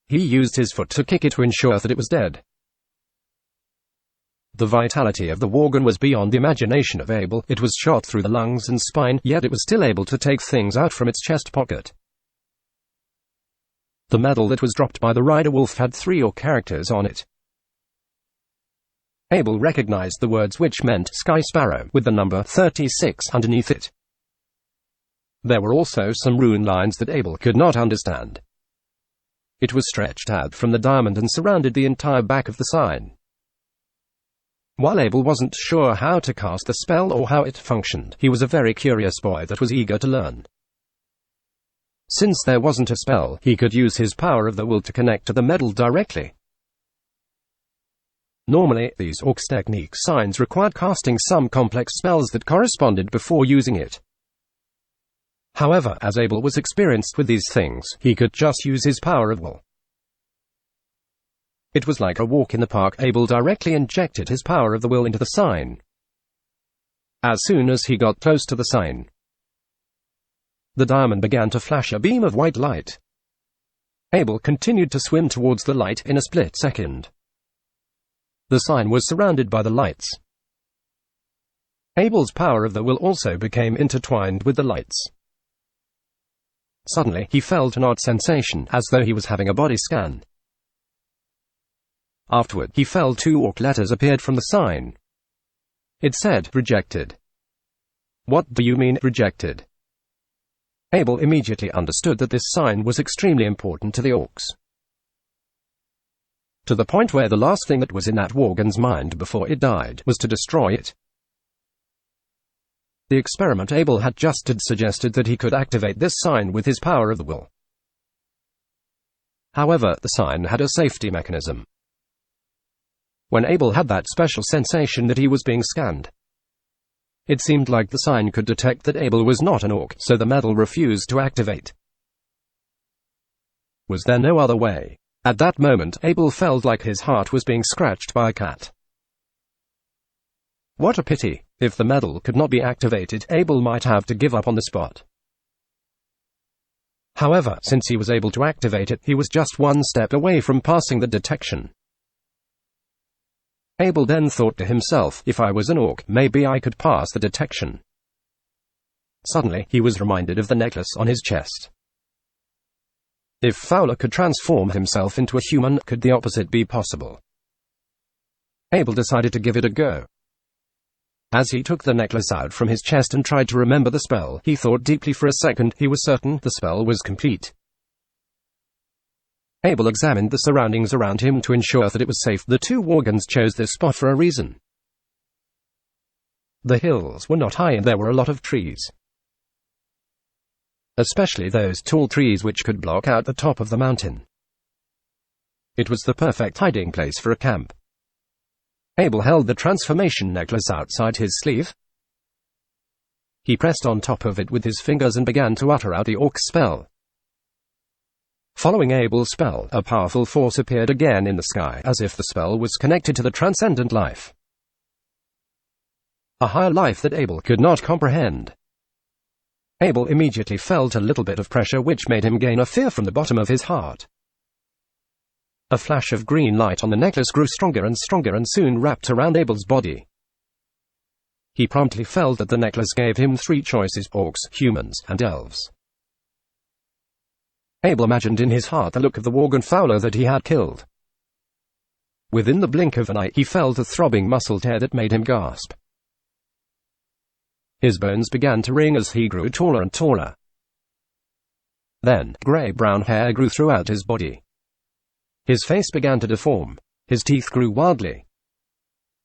He used his foot to kick it to ensure that it was dead. The vitality of the Worgen was beyond the imagination of Abel. It was shot through the lungs and spine, yet it was still able to take things out from its chest pocket. The medal that was dropped by the rider wolf had 3 Orc characters on it. Abel recognized the words, which meant Sky Sparrow, with the number 36 underneath it. There were also some rune lines that Abel could not understand. It was stretched out from the diamond and surrounded the entire back of the sign. While Abel wasn't sure how to cast the spell or how it functioned, he was a very curious boy that was eager to learn. Since there wasn't a spell, he could use his power of the will to connect to the medal directly. Normally, these Orcs technique signs required casting some complex spells that corresponded before using it. However, as Abel was experienced with these things, he could just use his power of will. It was like a walk in the park. Abel directly injected his power of the will into the sign. As soon as he got close to the sign, the diamond began to flash a beam of white light. Abel continued to swim towards the light. In a split second, the sign was surrounded by the lights. Abel's power of the will also became intertwined with the lights. Suddenly, he felt an odd sensation, as though he was having a body scan. Afterward, he felt 2 Orc letters appeared from the sign. It said, "Rejected." "What do you mean, rejected?" Abel immediately understood that this sign was extremely important to the Orcs. To the point where the last thing that was in that Worgen's mind before it died was to destroy it. The experiment Abel had just did suggested that he could activate this sign with his power of the will. However, the sign had a safety mechanism. When Abel had that special sensation that he was being scanned, it seemed like the sign could detect that Abel was not an Orc, so the medal refused to activate. Was there no other way? At that moment, Abel felt like his heart was being scratched by a cat. What a pity. If the medal could not be activated, Abel might have to give up on the spot. However, since he was able to activate it, he was just one step away from passing the detection. Abel then thought to himself, if I was an orc, maybe I could pass the detection. Suddenly, he was reminded of the necklace on his chest. If Fowler could transform himself into a human, could the opposite be possible? Abel decided to give it a go. As he took the necklace out from his chest and tried to remember the spell, he thought deeply for a second. He was certain the spell was complete. Abel examined the surroundings around him to ensure that it was safe. The two Worgens chose this spot for a reason. The hills were not high and there were a lot of trees. Especially those tall trees which could block out the top of the mountain. It was the perfect hiding place for a camp. Abel held the transformation necklace outside his sleeve. He pressed on top of it with his fingers and began to utter out the orc spell. Following Abel's spell, a powerful force appeared again in the sky, as if the spell was connected to the transcendent life. A higher life that Abel could not comprehend. Abel immediately felt a little bit of pressure which made him gain a fear from the bottom of his heart. A flash of green light on the necklace grew stronger and soon wrapped around Abel's body. He promptly felt that the necklace gave him three choices: orcs, humans, and elves. Abel imagined in his heart the look of the Worgen Fowler that he had killed. Within the blink of an eye, he felt a throbbing muscle tear that made him gasp. His bones began to ring as he grew taller and taller. Then, grey-brown hair grew throughout his body. His face began to deform. His teeth grew wildly.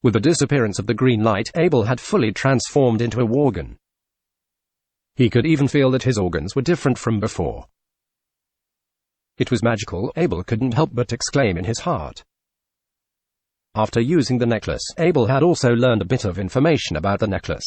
With the disappearance of the green light, Abel had fully transformed into a Worgen. He could even feel that his organs were different from before. It was magical. Abel couldn't help but exclaim in his heart. After using the necklace, Abel had also learned a bit of information about the necklace.